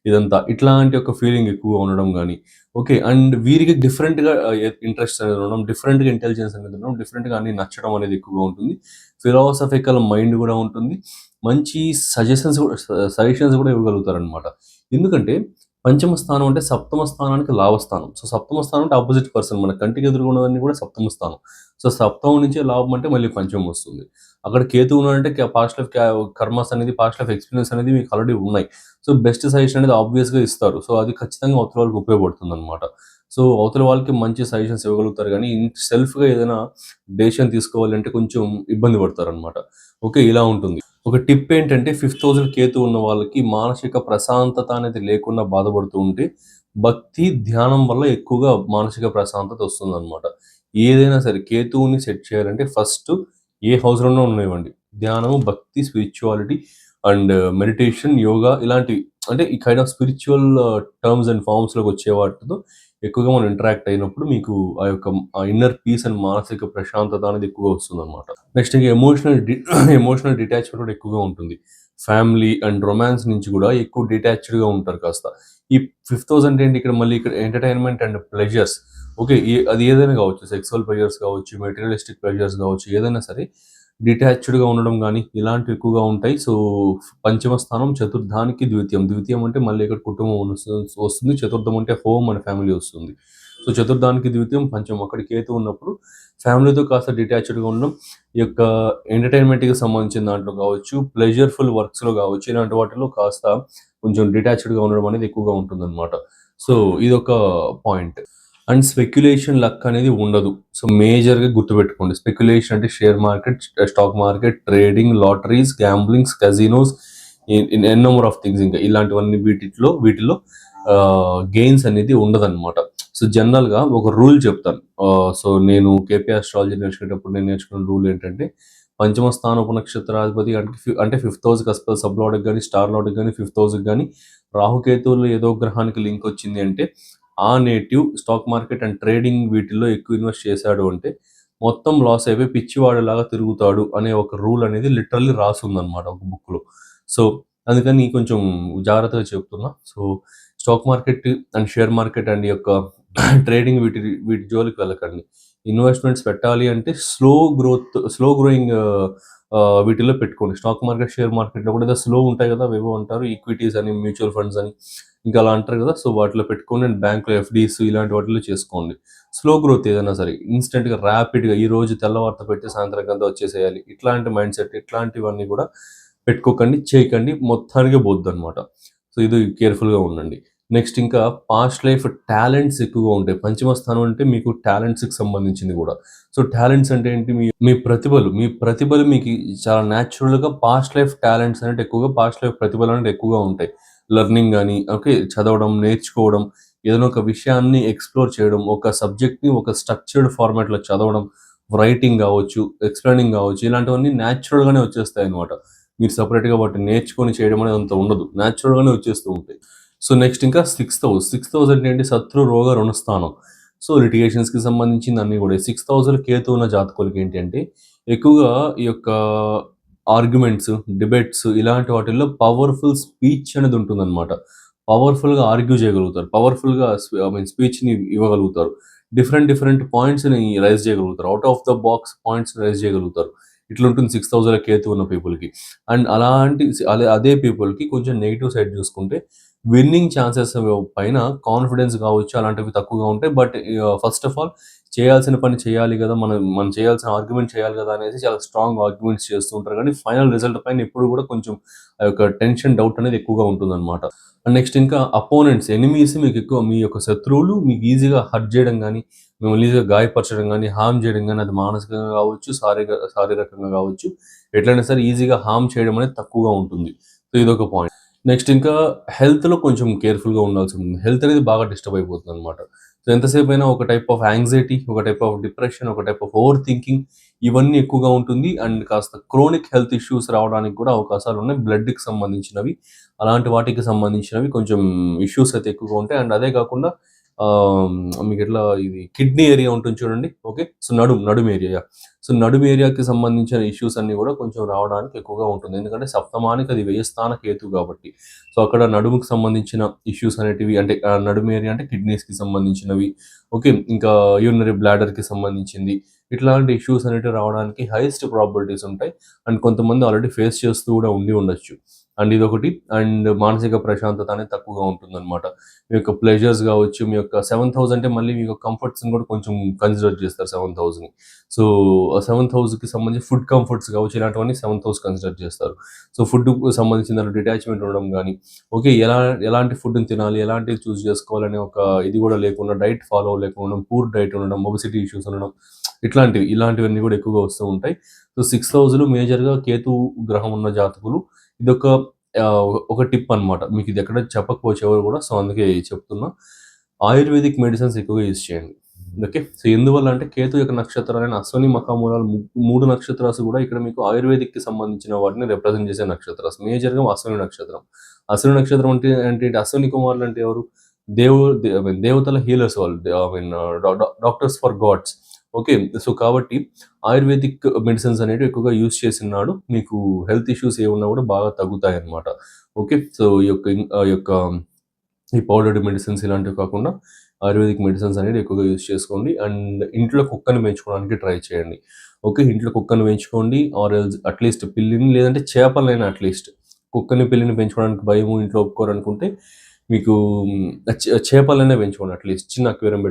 ఇదంతా. ఇట్లాంటి ఒక ఫీలింగ్ ఎక్కువగా ఉండడం గానీ, ఓకే. అండ్ వీరికి డిఫరెంట్‌గా ఇంట్రెస్ట్ అనేది ఉండడం, డిఫరెంట్‌గా ఇంటెలిజెన్స్ అనేది ఉండడం, డిఫరెంట్‌గా అన్నీ నచ్చడం అనేది ఎక్కువగా ఉంటుంది. ఫిలాసఫికల్ మైండ్ గూడా ఉంటుంది. మంచి సజెషన్స్ గూడా ఇవ్వగలుగుతారనమాట. ఎందుకంటే పంచమ స్థానం అంటే సప్తమ స్థానానికి లాభస్థానం. సో, సప్తమ స్థానం అంటే అపోజిట్ పర్సన్. మన కంటికి ఎదురుగా ఉన్నవన్నీ కూడా సప్తమ స్థానం. సో, సప్తమం నుంచే లాభం అంటే మళ్ళీ పంచమం వస్తుంది. అక్కడ కేతువు ఉన్నాడంటే పాస్ట్ లైఫ్ కర్మస్ అనేది, పాస్ట్ లైఫ్ ఎక్స్‌పీరియన్స్ అనేది మీకు ఆల్రెడీ ఉన్నాయి. సో, బెస్ట్ సజెషన్ అనేది ఆబ్వియస్‌గా ఇస్తారు. సో, అది ఖచ్చితంగా అవతల వాళ్ళకి ఉపయోగపడుతుందనమాట. సో, అవతల వాళ్ళకి మంచి సజెషన్స్ ఇవ్వగలుగుతారు గానీ, సెల్ఫ్‌గా ఏదైనా డెసిషన్ తీసుకోవాలి అంటే కొంచెం ఇబ్బంది పడతారనమాట. ఓకే. ఇలా ఉంటుంది. ఒక టిప్ ఏంటంటే, ఫిఫ్త్ హౌస్‌లో కేతు ఉన్న వాళ్ళకి మానసిక ప్రశాంతత అనేది లేకుండా బాధపడుతూ ఉంటే, భక్తి, ధ్యానం వల్ల ఎక్కువగా మానసిక ప్రశాంతత వస్తుందనమాట. ఏదైనా సరే కేతువుని సెట్ చేయాలంటే ఫస్ట్ ఏ హౌస్‌లోనో ఉండనివ్వండి. ధ్యానము, భక్తి, స్పిరిచువాలిటీ అండ్ మెడిటేషన్, యోగా ఇలాంటివి అంటే ఈ kind of spiritual terms and ఫార్మ్స్‌లోకి వచ్చే వాటితో ఎక్కువగా మనం ఇంటరాక్ట్ అయినప్పుడు మీకు ఆ ఇన్నర్ పీస్ అండ్ మానసిక ప్రశాంతత అనేది ఎక్కువగా వస్తుందనమాట. నెక్స్ట్ ఇంక ఎమోషనల్ డిటాచ్‌మెంట్ కూడా ఎక్కువగా ఉంటుంది. ఫ్యామిలీ అండ్ రొమాన్స్ నుంచి కూడా ఎక్కువ డిటాచ్డ్‌గా ఉంటారు కాస్త. ఈ ఫిఫ్త్ హౌస్ అంటే ఏంటి ఇక్కడ మళ్ళీ ఇక్కడ ఎంటర్‌టైన్‌మెంట్ అండ్ ప్లెజర్స్. ఓకే. అది ఏదైనా కావచ్చు. సెక్సువల్ ప్లెజర్స్ కావచ్చు, మెటీరియలిస్టిక్ ప్లెజర్స్ కావచ్చు, ఏదైనా సరే డిటాచ్డ్‌గా ఉండడం గానీ, ఇలాంటివి ఎక్కువగా ఉంటాయి. సో, పంచమ స్థానం చతుర్థానికి ద్వితీయం. ద్వితీయం అంటే మళ్ళీ ఇక్కడ కుటుంబం వస్తుంది. చతుర్థం అంటే హోమ్ అండ్ ఫ్యామిలీ వస్తుంది. సో, చతుర్థానికి ద్వితీయం, పంచమం. అక్కడ కేతు ఉన్నప్పుడు ఫ్యామిలీతో కాస్త డిటాచ్డ్‌గా ఉండడం, ఈ యొక్క ఎంటర్‌టైన్‌మెంట్‌కి సంబంధించిన దాంట్లో కావచ్చు, ప్లెజర్‌ఫుల్ వర్క్స్‌లో కావచ్చు, ఇలాంటి వాటిలో కాస్త కొంచెం డిటాచ్డ్‌గా ఉండడం అనేది ఎక్కువగా ఉంటుందన్నమాట. సో, ఇదొక పాయింట్. అండ్ స్పెక్యులేషన్ లక్ అనేది ఉండదు. సో, మేజర్‌గా గుర్తుపెట్టుకోండి. స్పెక్యులేషన్ అంటే share market, stock market, trading, lotteries, gamblings, casinos in n number of things ఇంకా ఇలాంటివన్నీ వీటిలో గెయిన్స్ అనేది ఉండదన్నమాట. సో, జనరల్‌గా ఒక రూల్ చెప్తాను. సో, నేను కేపీ ఆస్ట్రాలజీ నేర్చుకునేటప్పుడు నేను నేర్చుకున్న రూల్ ఏంటంటే, పంచమ స్థానపు నక్షత్రాధిపతి అంటే ఫిఫ్త్ హౌస్‌కి సబ్ లార్డ్‌కి గాని, స్టార్ లార్డ్‌కి గాని, ఫిఫ్త్ హౌస్‌కి గాని రాహుకేతువుల్లో ఏదో గ్రహానికి లింక్ వచ్చింది అంటే, ఆ native stock market and trading వీటిల్లో ఎక్కువ ఇన్వెస్ట్ చేశాడు అంటే, మొత్తం లాస్ అయిపోయి పిచ్చివాడిలాగా తిరుగుతాడు అనే ఒక రూల్ అనేది లిటరల్లీ రాసుందనమాట ఒక బుక్‌లో. సో, అందుకని కొంచెం జాగ్రత్తగా చెప్తున్నా. So, stock market and share market and ఈ యొక్క ట్రేడింగ్ వీటి జోలికి వెళ్ళకండి. ఇన్వెస్ట్మెంట్స్ పెట్టాలి అంటే స్లో గ్రోయింగ్ వీటిలో పెట్టుకోండి. స్టాక్ మార్కెట్, షేర్ మార్కెట్‌లో కూడా ఏదో స్లో ఉంటాయి కదా! అవేవో అంటారు. ఈక్విటీస్ అని, మ్యూచువల్ ఫండ్స్ అని ఇంకా అలా అంటారు కదా! సో, వాటిలో పెట్టుకోండి అండ్ బ్యాంక్‌లో ఎఫ్‌డీస్ ఇలాంటి వాటిలో చేసుకోండి. స్లో గ్రోత్ ఏదైనా సరే ఇన్‌స్టంట్‌గా ర్యాపిడ్‌గా ఈరోజు తెల్లవారితో పెట్టి సాయంత్రానికంతా వచ్చేసేయాలి. ఇట్లాంటి మైండ్ సెట్ ఇట్లాంటివన్నీ కూడా పెట్టుకోకండి, చేయకండి. మొత్తానికే పోద్దనమాట. సో, ఇది కేర్‌ఫుల్‌గా ఉండండి. నెక్స్ట్ ఇంకా పాస్ట్ లైఫ్ టాలెంట్స్ ఎక్కువగా ఉంటాయి. పంచమ స్థానం అంటే మీకు టాలెంట్స్‌కి సంబంధించింది గూడా. సో, టాలెంట్స్ అంటే ఏంటి? మీ ప్రతిభలు మీకు చాలా న్యాచురల్‌గా పాస్ట్ లైఫ్ టాలెంట్స్ అనేవి ఎక్కువగా పాస్ట్ లైఫ్ ప్రతిభలు అనేవి ఎక్కువగా ఉంటాయి. లెర్నింగ్ గాని, ఓకే. చదవడం, నేర్చుకోవడం, ఏదైనా ఒక విషయాన్ని ఎక్స్‌ప్లోర్ చేయడం, ఒక సబ్జెక్ట్‌ని ఒక స్ట్రక్చర్డ్ ఫార్మాట్‌లో చదవడం, రైటింగ్ గావచ్చు, ఎక్స్‌ప్లెయినింగ్ గావచ్చు, ఇలాంటివన్నీ న్యాచురల్‌గానే వచ్చేస్తాయన్నమాట. మీరు సెపరేట్‌గా వాటిని నేర్చుకొని చేయడం అనేది అంత ఉండదు. న్యాచురల్‌గానే వచ్చేస్తూ ఉంటాయి. సో, నెక్స్ట్ ఇంకా సిక్స్త్ హౌస్. సిక్స్త్ హౌస్ అంటే ఏంటి? శత్రు, రోగ, రుణస్థానం. సో, లిటిగేషన్స్‌కి సంబంధించింది అన్నీ గూడా. సిక్స్త్ హౌస్‌లో కేతు ఉన్న జాతకులకి ఏంటి అంటే, ఎక్కువగా ఈ యొక్క ఆర్గ్యుమెంట్స్, డిబేట్స్ ఇలాంటి వాటిల్లో పవర్‌ఫుల్ స్పీచ్ అనేది ఉంటుందన్నమాట. పవర్‌ఫుల్‌గా ఆర్గ్యూ చేయగలుగుతారు. పవర్‌ఫుల్‌గా స్పీచ్‌ని ఇవ్వగలుగుతారు. డిఫరెంట్ పాయింట్స్‌ని రైజ్ చేయగలుగుతారు. ఔట్ ఆఫ్ ద బాక్స్ పాయింట్స్‌ని రైజ్ చేయగలుగుతారు. ఇట్లుంటుంది సిక్స్త్ హౌస్‌లో కేతు ఉన్న పీపుల్‌కి. అండ్ అదే పీపుల్‌కి కొంచెం నెగెటివ్ సైడ్ చూసుకుంటే విన్నింగ్ ఛాన్సెస్ పైన కాన్ఫిడెన్స్ కావచ్చు అలాంటివి తక్కువగా ఉంటాయి. బట్ ఫస్ట్ ఆఫ్ ఆల్ చేయాల్సిన పని చేయాలి గదా! మనం చేయాల్సిన ఆర్గ్యుమెంట్ చేయాలి గదా! అనేసి చాలా స్ట్రాంగ్ ఆర్గ్యుమెంట్స్ చేస్తూ ఉంటారు. కానీ ఫైనల్ రిజల్ట్ పైన ఎప్పుడు కూడా కొంచెం ఆ యొక్క టెన్షన్, డౌట్ అనేది ఎక్కువగా ఉంటుందన్నమాట. అండ్ నెక్స్ట్ ఇంకా అపోనెంట్స్, ఎనిమీస్ మీకు ఎక్కువ మీ యొక్క శత్రువులు మీకు ఈజీగా హర్ట్ చేయడం గానీ, మిమ్మల్ని ఈజీగా గాయపరచడం గానీ, హార్మ్ చేయడం గానీ, అది మానసికంగా కావచ్చు, శారీరకంగా కావచ్చు, ఎట్లైనా సరే ఈజీగా హార్మ్ చేయడం అనేది తక్కువగా ఉంటుంది. సో, ఇదొక పాయింట్. నెక్స్ట్ ఇంకా హెల్త్‌లో కొంచెం కేర్‌ఫుల్‌గా ఉండాల్సి ఉంటుంది. హెల్త్ అనేది బాగా డిస్టర్బ్ అయిపోతుందనమాట. సో, ఎంతసేపైనా ఒక టైప్ ఆఫ్ యాంగ్జైటీ, ఒక టైప్ ఆఫ్ డిప్రెషన్, ఒక టైప్ ఆఫ్ ఓవర్ థింకింగ్ ఇవన్నీ ఎక్కువగా ఉంటుంది. అండ్ కాస్త క్రోనిక్ హెల్త్ ఇష్యూస్ రావడానికి కూడా అవకాశాలున్నాయి. బ్లడ్‌కి సంబంధించినవి, అలాంటి వాటికి సంబంధించినవి కొంచెం ఇష్యూస్ అయితే ఎక్కువగా ఉంటాయి. అండ్ అదే కాకుండా మీకెట్లా ఇది కిడ్నీ ఏరియా ఉంటుంది చూడండి. ఓకే. సో, నడుము ఏరియా. యాహ్! సో, నడుము ఏరియాకి సంబంధించిన ఇష్యూస్ అన్నీ గూడా కొంచెం రావడానికి ఎక్కువగా ఉంటుంది. ఎందుకంటే సప్తమానికి అది వ్యయస్థాన కేతువు కాబట్టి. సో, అక్కడ నడుముకి సంబంధించిన ఇష్యూస్ అనేటివి అంటే నడుము ఏరియా అంటే కిడ్నీస్‌కి సంబంధించినవి. ఓకే. ఇంకా యూరినరీ బ్లాడర్‌కి సంబంధించింది. ఇట్లాంటి ఇష్యూస్ అనేటివి రావడానికి హైయెస్ట్ ప్రాబబిలిటీస్ ఉంటాయి. అండ్ కొంతమంది ఆల్రెడీ ఫేస్ చేస్తూ గూడా ఉండొచ్చు. అండ్ ఇదొకటి. అండ్ మానసిక ప్రశాంతత అనేది తక్కువగా ఉంటుందన్నమాట. మీ యొక్క ప్లెజర్స్ కావచ్చు, మీ యొక్క 7,000 అంటే మళ్ళీ మీ యొక్క కంఫర్ట్స్ని కూడా కొంచెం కన్సిడర్ చేస్తారు 7,000ని. సో 7,000కి సంబంధించి ఫుడ్ కంఫర్ట్స్ కావచ్చు, ఇలాంటివన్నీ 7,000 కన్సిడర్ చేస్తారు. సో ఫుడ్కు సంబంధించిన డిటాచ్మెంట్ ఉండడం కానీ, ఓకే ఎలాంటి ఫుడ్ని తినాలి, ఎలాంటివి చూస్ చేసుకోవాలనే ఒక ఇది కూడా లేకుండా, డైట్ ఫాలో లేకుండా, పూర్ డైట్ ఉండడం, ఒబెసిటీ ఇష్యూస్ ఉండడం, ఇలాంటివన్నీ కూడా ఎక్కువగా వస్తూ ఉంటాయి. సో 6th హౌస్లో మేజర్గా కేతు గ్రహం ఉన్న జాతకులు ఇదొక ఒక టిప్ అనమాట. మీకు ఇది ఎక్కడ చెప్పకపోవచ్చు ఎవరు కూడా. సో అందుకే చెప్తున్నా. ఆయుర్వేదిక్ మెడిసిన్స్ ఎక్కువగా యూజ్ చేయండి. ఓకే. సో ఎందువల్ల అంటే కేతు యొక్క నక్షత్రాలైన అశ్వని, మఖ, మూలాలు 3 నక్షత్రాలు కూడా ఇక్కడ మీకు ఆయుర్వేదిక్కి సంబంధించిన వాటిని రిప్రజెంట్ చేసే నక్షత్రాలు. మేజర్గా అశ్వని నక్షత్రం. అశ్వని నక్షత్రం అంటే అశ్వని కుమారులు అంటే ఎవరు? దేవతల హీలర్స్ వాళ్ళు. Doctors for gods. Okay. So కాబట్టి ఆయుర్వేదిక్ మెడిసిన్స్ అనేవి ఎక్కువగా యూజ్ చేసినాడు మీకు హెల్త్ ఇష్యూస్ ఏమున్నా కూడా బాగా తగ్గుతాయి అన్నమాట. ఓకే. సో ఈ పౌడర్డ్ మెడిసిన్స్ ఇలాంటివి కాకుండా ఆయుర్వేదిక్ మెడిసిన్స్ అనేది ఎక్కువగా యూజ్ చేసుకోండి. అండ్ ఇంట్లో కుక్కని పెంచుకోవడానికి ట్రై చేయండి. ఓకే. ఇంట్లో కుక్కని పెంచుకోండి, ఆర్ ఎల్స్ అట్లీస్ట్ పిల్లిని, లేదంటే చేపలైనా అట్లీస్ట్. కుక్కని పిల్లిని పెంచుకోవడానికి భయము, ఇంట్లో ఒప్పుకోరనుకుంటే మీకు చేపలనే పెంచుకోండి. అట్లీస్ట్ చిన్న అక్వేరియం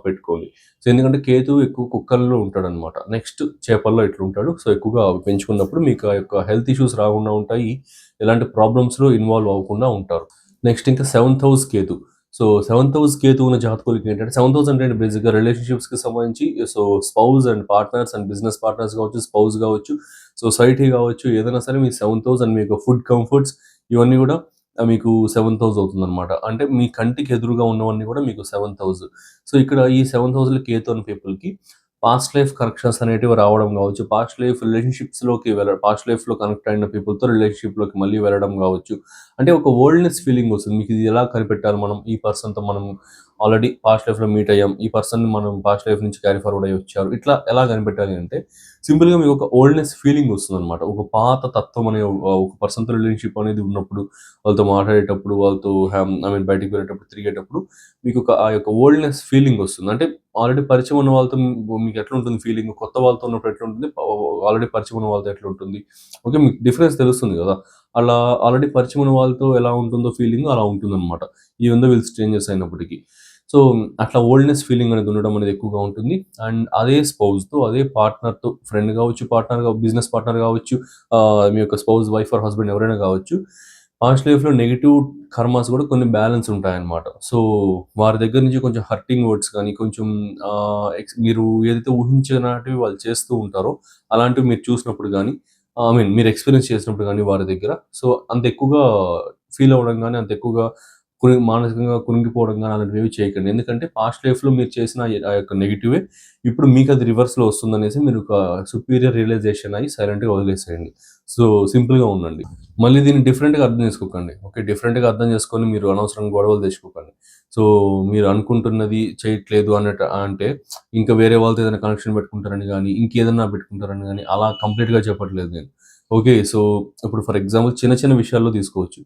పెట్టుకోండి. సో ఎందుకంటే కేతు ఎక్కువ కుక్కల్లో ఉంటాడనమాట. నెక్స్ట్ చేపల్లో ఇట్లుంటాడు. సో ఎక్కువగా అవి పెంచుకున్నప్పుడు మీకు ఆ యొక్క హెల్త్ ఇష్యూస్ రాకుండా ఉంటాయి, ఎలాంటి ప్రాబ్లమ్స్లో ఇన్వాల్వ్ అవ్వకుండా ఉంటారు. నెక్స్ట్ ఇంకా 7th house Ketu. So 7th house Ketu ఉన్న జాతకులకి ఏంటంటే, 7th హౌస్ అంటే బేసిక్గా రిలేషన్షిప్స్కి సంబంధించి. So spouse and partners and business partners కావచ్చు, స్పౌజ్ కావచ్చు, సొసైటీ కావచ్చు, ఏదైనా సరే మీ 7th హౌస్ అండ్ మీకు ఫుడ్ కంఫర్ట్స్ ఇవన్నీ కూడా మీకు 7th హౌస్ అవుతుందన్నమాట. అంటే మీ కంటికి ఎదురుగా ఉన్నవన్నీ కూడా మీకు 7th హౌస్. సో ఇక్కడ ఈ 7th హౌస్లో కేతు అనే పీపుల్కి పాస్ట్ లైఫ్ కనెక్షన్స్ అనేటివి రావడం కావచ్చు, పాస్ట్ లైఫ్లో కనెక్ట్ అయిన పీపుల్తో రిలేషన్షిప్లోకి మళ్ళీ వెళ్ళడం కావచ్చు. అంటే ఒక ఓల్డ్నెస్ ఫీలింగ్ వస్తుంది మీకు. ఇది ఎలా కనిపెట్టాలి? మనం ఈ పర్సన్తో మనం ఆల్రెడీ పాస్ట్ లైఫ్లో మీట్ అయ్యాం, ఈ పర్సన్ని మనం పాస్ట్ లైఫ్ నుంచి క్యారీ ఫార్వర్డ్ అయ్యి వచ్చారు, ఇట్లా ఎలా కనిపెట్టాలి అంటే సింపుల్గా మీకు ఒక ఓల్డ్నెస్ ఫీలింగ్ వస్తుంది అనమాట. ఒక పాత తత్వం అనే ఒక పర్సన్తో రిలేషన్షిప్ అనేది ఉన్నప్పుడు, వాళ్ళతో మాట్లాడేటప్పుడు, వాళ్ళతో బయటికి వెళ్ళేటప్పుడు, తిరిగేటప్పుడు మీకు ఆ యొక్క ఓల్డ్నెస్ ఫీలింగ్ వస్తుంది. అంటే ఆల్రెడీ పరిచయం ఉన్న వాళ్ళతో మీకు ఎట్లా ఉంటుంది ఫీలింగ్, కొత్త వాళ్ళతో ఉన్నప్పుడు ఎట్లా ఉంటుంది, ఆల్రెడీ పరిచయం ఉన్న వాళ్ళతో ఎట్లా ఉంటుంది. ఓకే. మీకు డిఫరెన్స్ తెలుస్తుంది కదా. అలా ఆల్రెడీ పరిచయం ఉన్న వాళ్ళతో ఎలా ఉంటుందో ఫీలింగ్ అలా ఉంటుంది అనమాట, ఈవెన్ దో వీళ్ళు స్ట్రేంజర్స్ అయినప్పటికీ. సో అట్లా ఓల్డ్నెస్ ఫీలింగ్ అనేది ఉండడం అనేది ఎక్కువగా ఉంటుంది. అండ్ అదే స్పౌజ్తో, అదే పార్ట్నర్తో, ఫ్రెండ్ కావచ్చు, బిజినెస్ పార్ట్నర్ కావచ్చు, మీ యొక్క స్పౌజ్, వైఫ్ ఆర్ హస్బెండ్ ఎవరైనా కావచ్చు, పాస్ట్ లైఫ్లో నెగిటివ్ కర్మాస్ కూడా కొన్ని బ్యాలెన్స్ ఉంటాయన్నమాట. సో వారి దగ్గర నుంచి కొంచెం హర్టింగ్ వర్డ్స్ కానీ, కొంచెం మీరు ఏదైతే ఊహించినటివి వాళ్ళు చేస్తూ ఉంటారో అలాంటివి మీరు చూసినప్పుడు కానీ, మీరు ఎక్స్పీరియన్స్ చేసినప్పుడు కానీ వారి దగ్గర, సో అంత ఎక్కువగా ఫీల్ అవ్వడం కానీ, అంత ఎక్కువగా మానసికంగా కురింగిపోవడం కానీ అలాంటివి చేయకండి. ఎందుకంటే పాస్ట్ లైఫ్లో మీరు చేసిన ఆ యొక్క నెగిటివే ఇప్పుడు మీకు అది రివర్స్లో వస్తుందనేసి మీరు ఒక సుపీరియర్ రియలైజేషన్ అయ్యి సైలెంట్గా వదిలేసేయండి. సో సింపుల్గా ఉండండి. మళ్ళీ దీన్ని డిఫరెంట్గా అర్థం చేసుకోకండి. ఓకే. డిఫరెంట్గా అర్థం చేసుకొని మీరు అనవసరంగా గొడవలు తెచ్చుకోకండి. సో మీరు అనుకుంటున్నది చేయట్లేదు అంటే ఇంకా వేరే వాళ్ళతో ఏదైనా కనెక్షన్ పెట్టుకుంటారని కానీ, ఇంకేదన్నా పెట్టుకుంటారని కానీ అలా కంప్లీట్గా చెప్పట్లేదు నేను. ఓకే. సో ఇప్పుడు ఫర్ ఎగ్జాంపుల్ చిన్న చిన్న విషయాల్లో తీసుకోవచ్చు.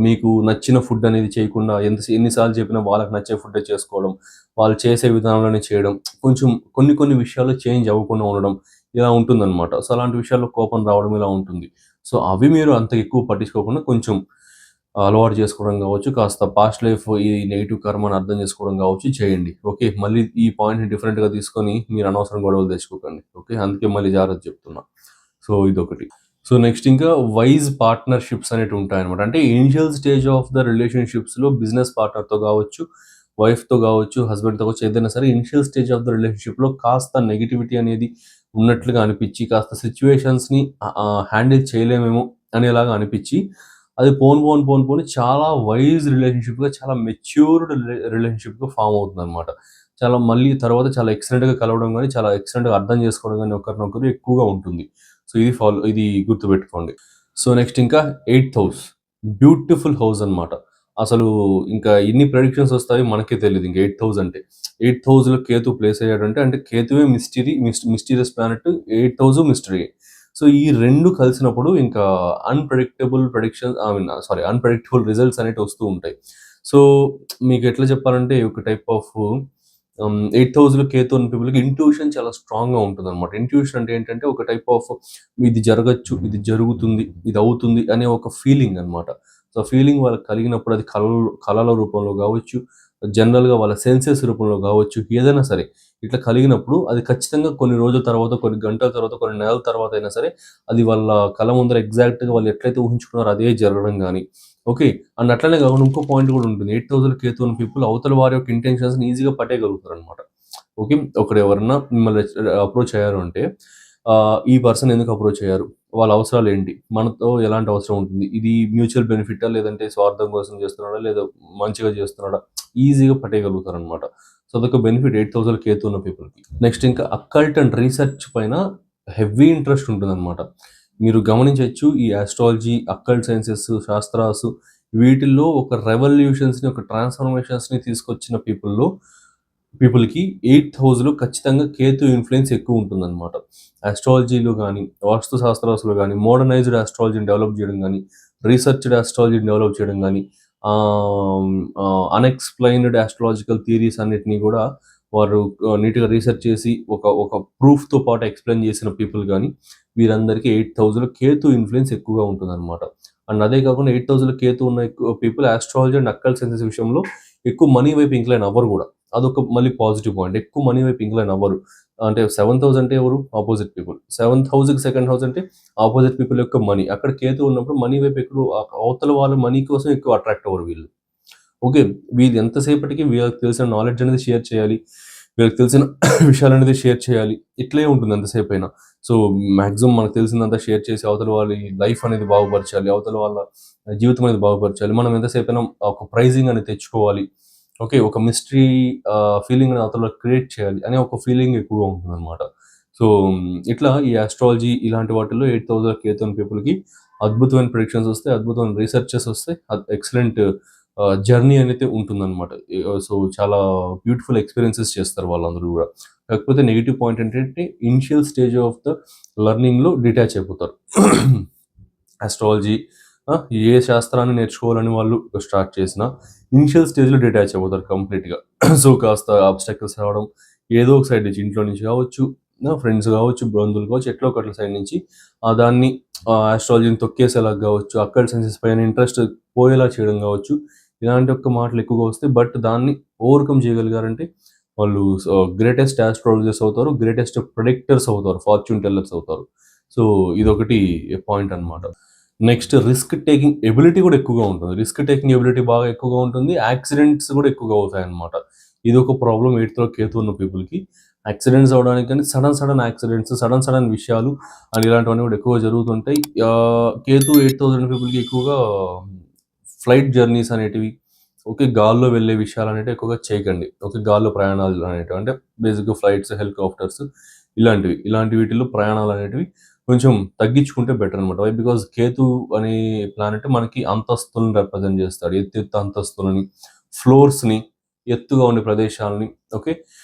మీకు నచ్చిన ఫుడ్ అనేది చేయకుండా ఎన్నిసార్లు చెప్పినా వాళ్ళకి నచ్చే ఫుడ్డే చేసుకోవడం, వాళ్ళు చేసే విధానంలోనే చేయడం, కొంచెం కొన్ని విషయాల్లో చేంజ్ అవ్వకుండా ఉండడం, ఇలా ఉంటుందన్నమాట. సో అలాంటి విషయాల్లో కోపం రావడం ఇలా ఉంటుంది. సో అవి మీరు అంత ఎక్కువ పట్టించుకోకుండా కొంచెం అలవాటు చేసుకోవడం కావచ్చు, కాస్త పాస్ట్ లైఫ్ ఈ నెగిటివ్ కర్మని అర్థం చేసుకోవడం కావచ్చు చేయండి. ఓకే. మళ్ళీ ఈ పాయింట్ని డిఫరెంట్గా తీసుకొని మీరు అనవసరం గొడవలు తెచ్చుకోకండి. ఓకే. అందుకే మళ్ళీ జాగ్రత్త చెప్తున్నా. సో ఇదొకటి. సో నెక్స్ట్ ఇంకా వైజ్ పార్ట్నర్షిప్స్ అనేవి ఉంటాయన్నమాట. అంటే ఇనిషియల్ స్టేజ్ ఆఫ్ ద రిలేషన్షిప్స్లో బిజినెస్ పార్ట్నర్తో కావచ్చు, వైఫ్తో కావచ్చు, హస్బెండ్తో కావచ్చు, ఏదైనా సరే ఇనిషియల్ స్టేజ్ ఆఫ్ ద రిలేషన్షిప్లో కాస్త నెగిటివిటీ అనేది ఉన్నట్లుగా అనిపించి, కాస్త సిచ్యువేషన్స్ని హ్యాండిల్ చేయలేమేమో అనేలాగా అనిపించి, అది పోను చాలా వైజ్ రిలేషన్షిప్గా, చాలా మెచ్యూర్డ్ రిలేషన్షిప్గా ఫామ్ అవుతుంది అనమాట. మళ్ళీ తర్వాత చాలా ఎక్సలెంట్గా కలవడం కానీ, చాలా ఎక్సలెంట్గా అర్థం చేసుకోవడం కానీ ఒకరినొకరు ఎక్కువగా ఉంటుంది. సో ఇది గుర్తుపెట్టుకోండి. సో నెక్స్ట్ ఇంకా 8th హౌస్, బ్యూటిఫుల్ హౌస్ అనమాట. అసలు ఇంకా ఎన్ని ప్రెడిక్షన్స్ వస్తాయో మనకే తెలియదు. ఇంకా 8th హౌస్ అంటే 8th హౌస్లో కేతు ప్లేస్ అయ్యాడంటే కేతువే mysterious planet, 8th house mystery. So ఈ రెండు కలిసినప్పుడు ఇంకా అన్ప్రెడిక్టబుల్ రిజల్ట్స్ అనేవి వస్తూ ఉంటాయి. సో మీకు ఎట్లా చెప్పాలంటే ఒక టైప్ ఆఫ్ ఎయిత్ హౌస్లో కేతు ఉన్న పీపుల్కి ఇంట్యూషన్ చాలా స్ట్రాంగ్గా ఉంటుంది అనమాట. ఇంట్యూషన్ అంటే ఏంటంటే ఒక టైప్ ఆఫ్ ఇది జరగచ్చు, ఇది జరుగుతుంది, ఇది అవుతుంది అనే ఒక ఫీలింగ్ అనమాట. సో ఫీలింగ్ వాళ్ళకి కలిగినప్పుడు అది కళల రూపంలో కావచ్చు, జనరల్గా వాళ్ళ సెన్సెస్ రూపంలో కావచ్చు, ఏదైనా సరే ఇట్లా కలిగినప్పుడు అది ఖచ్చితంగా కొన్ని రోజుల తర్వాత, కొన్ని గంటల తర్వాత, కొన్ని నెలల తర్వాత అయినా సరే అది వాళ్ళ కళ్ళ ముందర ఎగ్జాక్ట్గా వాళ్ళు ఎట్లయితే ఊహించుకున్నారో అదే జరగడం కానీ, ఓకే. అండ్ అట్లనే కాకుండా ఇంకో పాయింట్ కూడా ఉంటుంది. 8,000 కేతు ఉన్న పీపుల్ అవతల వారి యొక్క ఇంటెన్షన్స్ని ఈజీగా పట్టేయగలుగుతారు అనమాట. ఓకే. ఒకడు ఎవరన్నా మిమ్మల్ని అప్రోచ్ అయ్యారు అంటే ఈ పర్సన్ ఎందుకు అప్రోచ్ అయ్యారు, వాళ్ళ అవసరాలు ఏంటి, మనతో ఎలాంటి అవసరం ఉంటుంది, ఇది మ్యూచువల్ బెనిఫిటా లేదంటే స్వార్థం కోసం చేస్తున్నాడా లేదా మంచిగా చేస్తున్నాడా, ఈజీగా పట్టేయగలుగుతారు అనమాట. సో అదొక బెనిఫిట్ 8,000 కేతు ఉన్న పీపుల్కి. నెక్స్ట్ ఇంకా అక్కల్ట్ అండ్ రీసెర్చ్ పైన హెవీ ఇంట్రెస్ట్ ఉంటుందన్నమాట. మీరు గమనించవచ్చు ఈ ఆస్ట్రాలజీ, అక్కల్ట్ సైన్సెస్, శాస్త్రాసు వీటిల్లో ఒక రెవల్యూషన్స్ని, ఒక ట్రాన్స్ఫర్మేషన్స్ని తీసుకొచ్చిన పీపుల్కి 8th హౌస్లో ఖచ్చితంగా కేతు ఇన్ఫ్లుయెన్స్ ఎక్కువ ఉంటుందన్నమాట. ఆస్ట్రాలజీలో కానీ, వాస్తు శాస్త్రాసులో కానీ, మోడర్నైజ్డ్ ఆస్ట్రాలజీని డెవలప్ చేయడం కానీ, రీసెర్చ్డ్ ఆస్ట్రాలజీని డెవలప్ చేయడం కానీ, అన్ఎక్స్ప్లెయిన్డ్ ఆస్ట్రాలజికల్ థియరీస్ అన్నిటినీ కూడా వారు నీట్గా రీసెర్చ్ చేసి ఒక ప్రూఫ్తో పాటు ఎక్స్ప్లెయిన్ చేసిన పీపుల్ కానీ, వీరందరికీ 8th హౌస్లో కేతు ఇన్ఫ్లుయెన్స్ ఎక్కువగా ఉంటుందన్నమాట. అండ్ అదే కాకుండా 8th హౌస్లో కేతు ఉన్న people astrology and Akkal sciences విషయంలో ఎక్కువ మనీ వైపు ఇంక్లైన్ అవ్వరు కూడా. అదొక మళ్ళీ పాజిటివ్ పాయింట్. ఎక్కువ మనీ వైపు ఇంక్లైన్ అవ్వరు. అంటే 7th హౌస్ అంటే ఎవరు, ఆపోజిట్ పీపుల్. 7th హౌస్కి 2nd హౌస్ అంటే ఆపోజిట్ పీపుల్ యొక్క మనీ. అక్కడ కేతు ఉన్నప్పుడు మనీ వైపు ఎక్కువ, అవతల వాళ్ళ మనీ కోసం ఎక్కువ అట్రాక్ట్ అవ్వరు వీళ్ళు. ఓకే. వీళ్ళు ఎంతసేపటికి వీళ్ళకి తెలిసిన నాలెడ్జ్ అనేది షేర్ చేయాలి, వీళ్ళకి తెలిసిన విషయాలు అనేది షేర్ చేయాలి, ఇట్లే ఉంటుంది ఎంతసేపు అయినా. సో మ్యాక్సిమం మనకు తెలిసిందంతా షేర్ చేసి అవతల వాళ్ళ లైఫ్ అనేది బాగుపరచాలి, అవతల వాళ్ళ జీవితం అనేది బాగుపరచాలి, మనం ఎంతసేపు అయినా ఒక ప్రైజింగ్ అనేది తెచ్చుకోవాలి, ఓకే. ఒక మిస్టరీ ఫీలింగ్ అనేది అవతల క్రియేట్ చేయాలి అనే ఒక ఫీలింగ్ ఎక్కువగా ఉంటుంది అనమాట. సో ఇట్లా ఈ ఆస్ట్రాలజీ ఇలాంటి వాటిల్లో 8,000 కేతు ఉన్న పీపుల్కి అద్భుతమైన ప్రిడిక్షన్స్ వస్తాయి, అద్భుతమైన రీసెర్చెస్ వస్తాయి, ఎక్సలెంట్ జర్నీ అనేది ఉంటుందన్నమాట. సో చాలా బ్యూటిఫుల్ ఎక్స్పీరియన్సెస్ చేస్తారు వాళ్ళందరూ కూడా. కాకపోతే నెగిటివ్ పాయింట్ ఏంటంటే ఇనిషియల్ స్టేజ్ ఆఫ్ ద లెర్నింగ్లో డిటాచ్ అయిపోతారు. ఆస్ట్రాలజీ ఏ శాస్త్రాన్ని నేర్చుకోవాలని వాళ్ళు స్టార్ట్ చేసినా ఇనిషియల్ స్టేజ్లో డిటాచ్ అయిపోతారు కంప్లీట్గా. సో కాస్త ఆబ్స్టాకిల్స్ రావడం ఏదో ఒక సైడ్ నుంచి, ఇంట్లో నుంచి కావచ్చు, ఫ్రెండ్స్ కావచ్చు, బంధువులు కావచ్చు, ఎట్లా ఒకట్ల సైడ్ నుంచి దాన్ని ఆస్ట్రాలజీని తొక్కేసేలా కావచ్చు, అక్కల్ సైన్సెస్ పైన ఇంట్రెస్ట్ పోయేలా చేయడం కావచ్చు, ఇలాంటి ఒక్క మాటలు ఎక్కువగా వస్తాయి. బట్ దాన్ని ఓవర్కమ్ చేయగలిగారంటే వాళ్ళు గ్రేటెస్ట్ ఆస్ట్రాలజర్స్ అవుతారు, గ్రేటెస్ట్ ప్రెడిక్టర్స్ అవుతారు, ఫార్చ్యూన్ టెల్లర్స్ అవుతారు. సో ఇదొకటి పాయింట్ అనమాట. నెక్స్ట్ రిస్క్ టేకింగ్ ఎబిలిటీ కూడా ఎక్కువగా ఉంటుంది. రిస్క్ టేకింగ్ ఎబిలిటీ బాగా ఎక్కువగా ఉంటుంది. యాక్సిడెంట్స్ కూడా ఎక్కువగా అవుతాయి అనమాట. ఇది ఒక ప్రాబ్లం 8th కేతు ఉన్న పీపుల్కి. యాక్సిడెంట్స్ అవడానికి కానీ సడన్ యాక్సిడెంట్స్, సడన్ విషయాలు అండ్ ఇలాంటివన్నీ కూడా ఎక్కువగా జరుగుతుంటాయి. కేతు 8th ఉన్న పీపుల్కి ఎక్కువగా ఫ్లైట్ జర్నీస్ అనేటివి, ఓకే, గాల్లో వెళ్ళే విషయాలు అనేవి ఎక్కువగా చేయకండి. ఓకే, గాల్లో ప్రయాణాలు అనేటివి అంటే బేసిక్గా ఫ్లైట్స్, హెలికాప్టర్స్ ఇలాంటి వీటిల్లో ప్రయాణాలు అనేటివి కొంచెం తగ్గించుకుంటే బెటర్ అనమాట. వై బికాజ్ కేతు అనే ప్లానెట్ మనకి అంతస్తులను రిప్రజెంట్ చేస్తాడు. ఎత్తు అంతస్తులని, ఫ్లోర్స్ని, ఎత్తుగా ఉండే ప్రదేశాలని, ఓకే,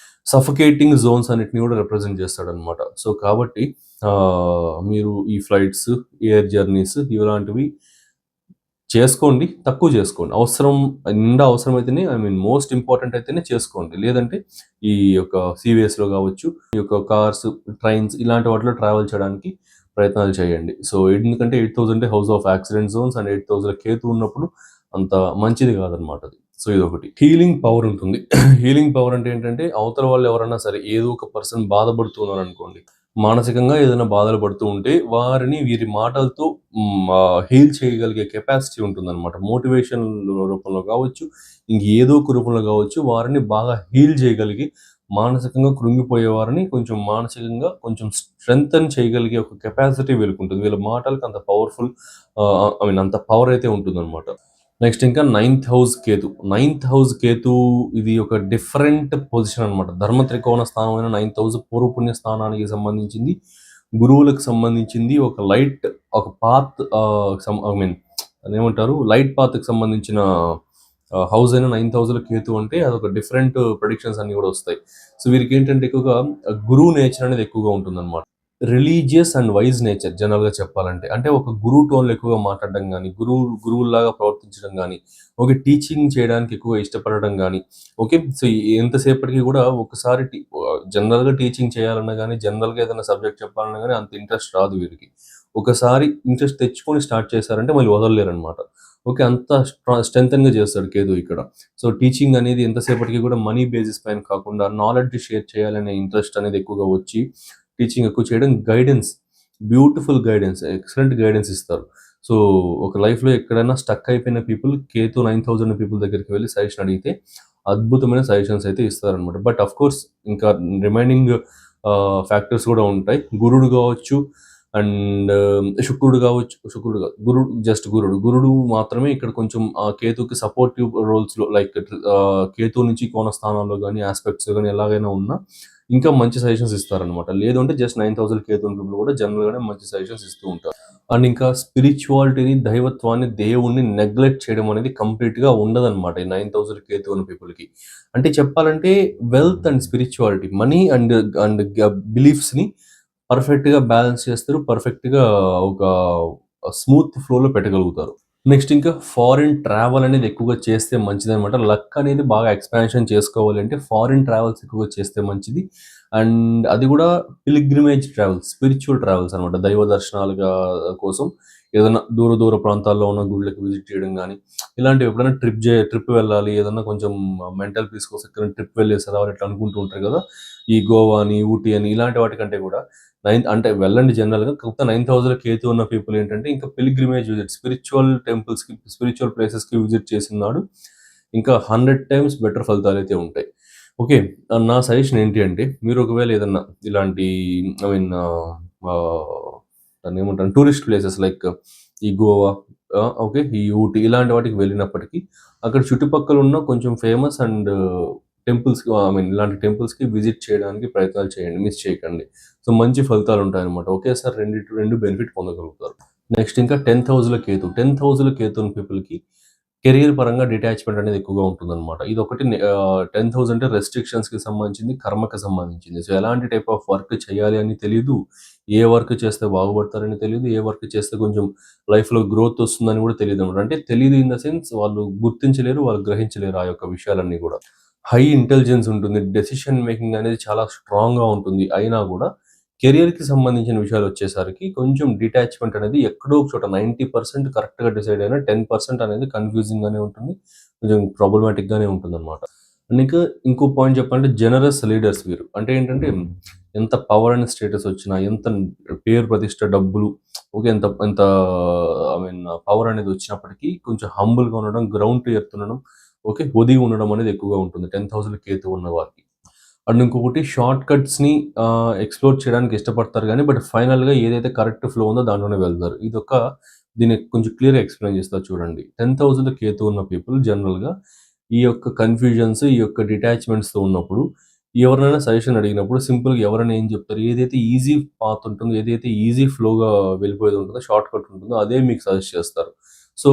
సఫకేటింగ్ జోన్స్ అన్నిటిని కూడా రిప్రజెంట్ చేస్తాడు అనమాట. సో కాబట్టి మీరు ఈ ఫ్లైట్స్, ఎయిర్ జర్నీస్ ఇలాంటివి చేసుకోండి, తక్కువ చేసుకోండి. అవసరమైతేనే, మోస్ట్ ఇంపార్టెంట్ అయితేనే చేసుకోండి. లేదంటే ఈ యొక్క సీవేస్లో కావచ్చు, ఈ యొక్క కార్స్, ట్రైన్స్ ఇలాంటి వాటిలో ట్రావెల్ చేయడానికి ప్రయత్నాలు చేయండి. సో ఎందుకంటే 8,000 house of accident zones and 8,000 Ketu ఉన్నప్పుడు అంత మంచిది కాదనమాట అది. సో ఇదొకటి. హీలింగ్ పవర్ ఉంటుంది. హీలింగ్ పవర్ అంటే ఏంటంటే అవతల వాళ్ళు ఎవరన్నా సరే ఏదో ఒక పర్సన్ బాధపడుతున్నారు అనుకోండి, మానసికంగా ఏదైనా బాధలు పడుతూ ఉంటే వారిని వీరి మాటలతో హీల్ చేయగలిగే కెపాసిటీ ఉంటుందన్నమాట. మోటివేషన్ రూపంలో కావచ్చు, ఏదో ఒక రూపంలో కావచ్చు, వారిని బాగా హీల్ చేయగలిగి మానసికంగా కృంగిపోయే వారిని కొంచెం మానసికంగా కొంచెం స్ట్రెంగ్తన్ చేయగలిగే ఒక కెపాసిటీ వీళ్ళకి ఉంటుంది. వీళ్ళ మాటలకు అంత పవర్ఫుల్, అంత పవర్ అయితే ఉంటుందన్నమాట. నెక్స్ట్ ఇంకా 9th house Ketu. 9th house Ketu ఇది ఒక డిఫరెంట్ పొజిషన్ అనమాట. ధర్మ త్రికోణ స్థానమైన 9th హౌస్ పూర్వపుణ్య స్థానానికి సంబంధించింది, గురువులకు సంబంధించింది, ఒక లైట్, ఒక పాత్, అదేమంటారు, లైట్ పాత్కి సంబంధించిన హౌస్ అయిన 9th హౌస్లో కేతు అంటే అదొక డిఫరెంట్ ప్రెడిక్షన్స్ అన్ని కూడా వస్తాయి. సో వీరికి ఏంటంటే ఎక్కువగా గురువు నేచర్ అనేది ఎక్కువగా ఉంటుంది అనమాట. రిలీజియస్ అండ్ వైజ్ నేచర్ జనరల్గా చెప్పాలంటే. అంటే ఒక గురువు టోన్లో ఎక్కువగా మాట్లాడడం కానీ, గురువులాగా ప్రవర్తించడం కానీ, ఓకే, టీచింగ్ చేయడానికి ఎక్కువగా ఇష్టపడడం కానీ, ఓకే. సో ఎంతసేపటికి కూడా ఒకసారి జనరల్గా టీచింగ్ చేయాలన్నా కానీ, జనరల్గా ఏదైనా సబ్జెక్ట్ చెప్పాలన్నా కానీ అంత ఇంట్రెస్ట్ రాదు వీరికి. ఒకసారి ఇంట్రెస్ట్ తెచ్చుకొని స్టార్ట్ చేశారంటే మళ్ళీ వదలలేరనమాట. ఓకే, అంత స్ట్రెంగ్తన్గా చేస్తాడు కేతు ఇక్కడ. సో టీచింగ్ అనేది ఎంతసేపటికి కూడా మనీ బేసిస్ పైన కాకుండా నాలెడ్జ్ షేర్ చేయాలనే ఇంట్రెస్ట్ అనేది ఎక్కువగా వచ్చి టీచింగ్ ఎక్కువ చేయడం, guidance, beautiful guidance, excellent guidance ఇస్తారు. సో ఒక లైఫ్లో ఎక్కడైనా స్టక్ అయిపోయిన పీపుల్ కేతు 9000 పీపుల్ దగ్గరికి వెళ్ళి సజెషన్ అడిగితే అద్భుతమైన సజెషన్స్ అయితే ఇస్తారనమాట. బట్ అఫ్ కోర్స్ ఇంకా రిమైనింగ్ ఫ్యాక్టర్స్ కూడా ఉంటాయి. గురుడు కావచ్చు అండ్ శుక్రుడు కావచ్చు, శుక్రుడు కాదు, గురుడు మాత్రమే ఇక్కడ కొంచెం కేతుకి సపోర్టివ్ రోల్స్లో, లైక్ కేతు నుంచి కోణ స్థానాల్లో కానీ ఆస్పెక్ట్స్ కానీ ఎలాగైనా ఉన్నా ఇంకా మంచి సజెషన్స్ ఇస్తారనమాట. లేదు అంటే జస్ట్ 9000 కేతు పీపుల్ కూడా జనరల్గానే మంచి సజెషన్స్ ఇస్తూ ఉంటారు. అండ్ ఇంకా స్పిరిచువాలిటీని, దైవత్వాన్ని, దేవుణ్ణి నెగ్లెక్ట్ చేయడం అనేది కంప్లీట్గా ఉండదన్నమాట ఈ 9000 కేతు ఉన్న పీపుల్కి. అంటే చెప్పాలంటే wealth and spirituality, money and and బిలీఫ్స్ని పర్ఫెక్ట్గా బ్యాలెన్స్ చేస్తారు, పర్ఫెక్ట్గా ఒక స్మూత్ ఫ్లోలో పెట్టగలుగుతారు. నెక్స్ట్ ఇంకా ఫారిన్ ట్రావెల్ అనేది ఎక్కువగా చేస్తే మంచిది అనమాట. లక్ అనేది బాగా ఎక్స్పాన్షన్ చేసుకోవాలి అంటే ఫారిన్ ట్రావెల్స్ ఎక్కువగా చేస్తే మంచిది. అండ్ అది కూడా పిలిగ్రిమేజ్ ట్రావెల్స్, స్పిరిచువల్ ట్రావెల్స్ అనమాట. దైవ దర్శనాలుగా కోసం ఏదైనా దూర ప్రాంతాల్లో ఉన్న గుళ్ళకి విజిట్ చేయడం కానీ, ఇలాంటివి ఎప్పుడైనా ట్రిప్ వెళ్ళాలి, ఏదన్నా కొంచెం మెంటల్ పీస్ కోసం ఎక్కడ ట్రిప్ వెళ్ళేసి రావాలి ఇట్లా అనుకుంటూ ఉంటారు కదా, ఈ గోవా అని, ఊటీ అని, ఇలాంటి వాటికంటే కూడా అంటే వెళ్ళండి జనరల్గా. కాకపోతే 9000 కేతు ఉన్న పీపుల్ ఏంటంటే ఇంకా పిలిగ్రిమేజ్ విజిట్, స్పిరిచువల్ టెంపుల్స్కి, స్పిరిచువల్ ప్లేసెస్కి విజిట్ చేసినాడు ఇంకా 100 టైమ్స్ బెటర్ ఫలితాలు అయితే ఉంటాయి. ఓకే, నా సజెషన్ ఏంటి అంటే మీరు ఒకవేళ ఏదన్నా ఇలాంటి ఐ మీన్ దాన్ని ఏమంటారు, టూరిస్ట్ ప్లేసెస్ లైక్ ఈ గోవా, ఓకే, ఈ ఊటీ, ఇలాంటి వాటికి వెళ్ళినప్పటికీ అక్కడ చుట్టుపక్కల ఉన్న కొంచెం ఫేమస్ అండ్ టెంపుల్స్కి, ఐ మీన్ ఇలాంటి టెంపుల్స్కి విజిట్ చేయడానికి ప్రయత్నాలు చేయండి, మిస్ చేయకండి. సో మంచి ఫలితాలు ఉంటాయన్నమాట. ఒకేసారి రెండు బెనిఫిట్ పొందగలుగుతారు. నెక్స్ట్ ఇంకా 10,000 కేతు, 10,000 కేతు ఉన్న పీపుల్కి కెరీర్ పరంగా డిటాచ్మెంట్ అనేది ఎక్కువగా ఉంటుందన్నమాట. ఇది ఒకటి. 10,000 అంటే రెస్ట్రిక్షన్స్కి సంబంధించింది, కర్మకి సంబంధించింది. సో ఎలాంటి టైప్ ఆఫ్ వర్క్ చేయాలి అని తెలియదు, ఏ వర్క్ చేస్తే బాగుపడతారని తెలియదు, ఏ వర్క్ చేస్తే కొంచెం లైఫ్లో గ్రోత్ వస్తుందని కూడా తెలియదు అనమాట. అంటే తెలియదు ఇన్ ద సెన్స్ వాళ్ళు గుర్తించలేరు, వాళ్ళు గ్రహించలేరు ఆ యొక్క విషయాలన్నీ కూడా. హై ఇంటెలిజెన్స్ ఉంటుంది, డెసిషన్ మేకింగ్ అనేది చాలా స్ట్రాంగ్గా ఉంటుంది. అయినా కూడా కెరియర్కి సంబంధించిన విషయాలు వచ్చేసరికి కొంచెం డిటాచ్మెంట్ అనేది ఎక్కడో ఒక చోట 90% కరెక్ట్గా డిసైడ్ అయినా 10% అనేది కన్ఫ్యూజింగ్గానే ఉంటుంది, కొంచెం ప్రాబ్లమాటిక్గానే ఉంటుంది అనమాట. అండ్ ఇంకా ఇంకో పాయింట్ చెప్పాలంటే జనరస్ లీడర్స్ వీరు. అంటే ఏంటంటే ఎంత పవర్ అండ్ స్టేటస్ వచ్చినా, ఎంత పేరు ప్రతిష్ట, డబ్బులు, ఓకే, ఎంత ఎంత ఐ మీన్ పవర్ అనేది వచ్చినప్పటికీ కొంచెం హంబుల్గా ఉండడం, గ్రౌండ్ టు ఎర్త్ ఉండడం, ఓకే, ఒదిగి ఉండడం అనేది ఎక్కువగా ఉంటుంది 10,000 కేతు ఉన్న వారికి. అండ్ ఇంకొకటి షార్ట్ కట్స్ని ఎక్స్ప్లోర్ చేయడానికి ఇష్టపడతారు కానీ బట్ ఫైనల్గా ఏదైతే కరెక్ట్ ఫ్లో ఉందో దాంట్లోనే వెళ్తారు. దీన్ని కొంచెం క్లియర్గా ఎక్స్ప్లెయిన్ చేస్తా చూడండి. 10,000 కేతు ఉన్న పీపుల్ జనరల్గా ఈ యొక్క కన్ఫ్యూజన్స్, ఈ యొక్క డిటాచ్మెంట్స్తో ఉన్నప్పుడు ఎవరినైనా సజెషన్ అడిగినప్పుడు సింపుల్గా ఎవరైనా ఏం చెప్తారు, ఏదైతే ఈజీ పాత్ ఉంటుందో, ఏదైతే ఈజీ ఫ్లోగా వెళ్ళిపోయేది ఉంటుందో, షార్ట్ కట్ ఉంటుందో అదే మీకు సజెస్ట్ చేస్తారు. సో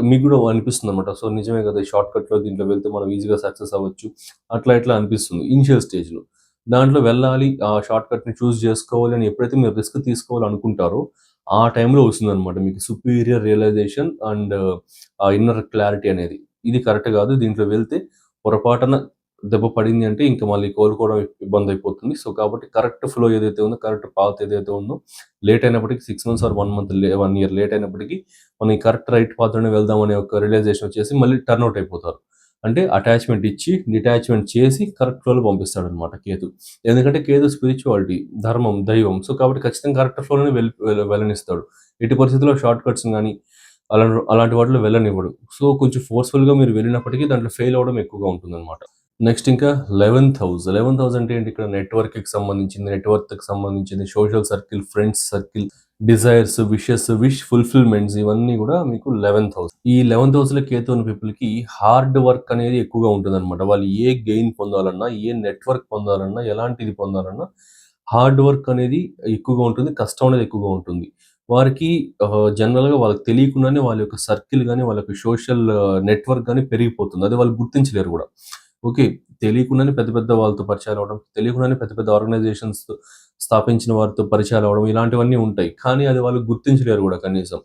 మీకు కూడా అనిపిస్తుంది అనమాట, సో నిజమే కదా, ఈ షార్ట్ కట్లో దీంట్లో వెళ్తే మనం ఈజీగా సక్సెస్ అవ్వచ్చు, అట్లా అనిపిస్తుంది ఇనిషియల్ స్టేజ్లో. దాంట్లో వెళ్ళాలి, ఆ షార్ట్ కట్ని చూస్ చేసుకోవాలి అని ఎప్పుడైతే మీరు రిస్క్ తీసుకోవాలనుకుంటారో ఆ టైంలో వస్తుందన్నమాట మీకు superior realization and inner clarity అనేది. ఇది కరెక్ట్ కాదు, దీంట్లో వెళ్తే పొరపాటున దెబ్బ పడింది అంటే ఇంకా మళ్ళీ కోలుకోవడం ఇబ్బంది అయిపోతుంది. సో కాబట్టి కరెక్ట్ ఫ్లో ఏదైతే ఉందో, కరెక్ట్ పాత్ ఏదైతే ఉందో, లేట్ అయినప్పటికీ 6 months or 1 month 1 year late అయినప్పటికీ మనం ఈ కరెక్ట్ రైట్ పాత్లోనే వెళ్దాం అనే ఒక రియలైజేషన్ వచ్చేసి మళ్ళీ టర్న్అవుట్ అయిపోతారు. అంటే అటాచ్మెంట్ ఇచ్చి డిటాచ్మెంట్ చేసి కరెక్ట్ ఫ్లోలో పంపిస్తాడు అనమాట కేతు. ఎందుకంటే కేతు స్పిరిచువాలిటీ, ధర్మం, దైవం. సో కాబట్టి ఖచ్చితంగా కరెక్ట్ ఫ్లోలోనే వెళ్ళనిస్తాడు. ఎట్టి పరిస్థితుల్లో షార్ట్ కట్స్ కానీ అలాంటి వాటిలో వెళ్ళనివ్వడు. సో కొంచెం ఫోర్స్ఫుల్గా మీరు వెళ్ళినప్పటికీ దాంట్లో ఫెయిల్ అవ్వడం ఎక్కువగా ఉంటుందన్నమాట. నెక్స్ట్ ఇంకా 11,000 అంటే ఏంటి, ఇక్కడ నెట్వర్క్కి సంబంధించింది, నెట్వర్క్కి సంబంధించింది, social circle, friends circle, desires, wish fulfilments, ఇవన్నీ కూడా మీకు 11,000. ఈ 11,000 కేతు ఉన్న పీపుల్కి హార్డ్ వర్క్ అనేది ఎక్కువగా ఉంటుంది అనమాట. వాళ్ళు ఏ గెయిన్ పొందాలన్నా, ఏ నెట్వర్క్ పొందాలన్నా, ఎలాంటిది పొందాలన్నా హార్డ్ వర్క్ అనేది ఎక్కువగా ఉంటుంది, కష్టం అనేది ఎక్కువగా ఉంటుంది. వారికి జనరల్గా వాళ్ళకి తెలియకుండానే వాళ్ళ యొక్క సర్కిల్ కానీ, వాళ్ళ యొక్క సోషల్ నెట్వర్క్ కానీ పెరిగిపోతుంది. అది వాళ్ళు గుర్తించలేరు కూడా. ఓకే, తెలియకుండానే పెద్ద పెద్ద వాళ్ళతో పరిచయాలు అవ్వడం, తెలియకుండానే పెద్ద పెద్ద ఆర్గనైజేషన్స్ స్థాపించిన వారితో పరిచయాలు అవ్వడం ఇలాంటివన్నీ ఉంటాయి. కానీ అది వాళ్ళు గుర్తించలేరు కూడా కనీసం.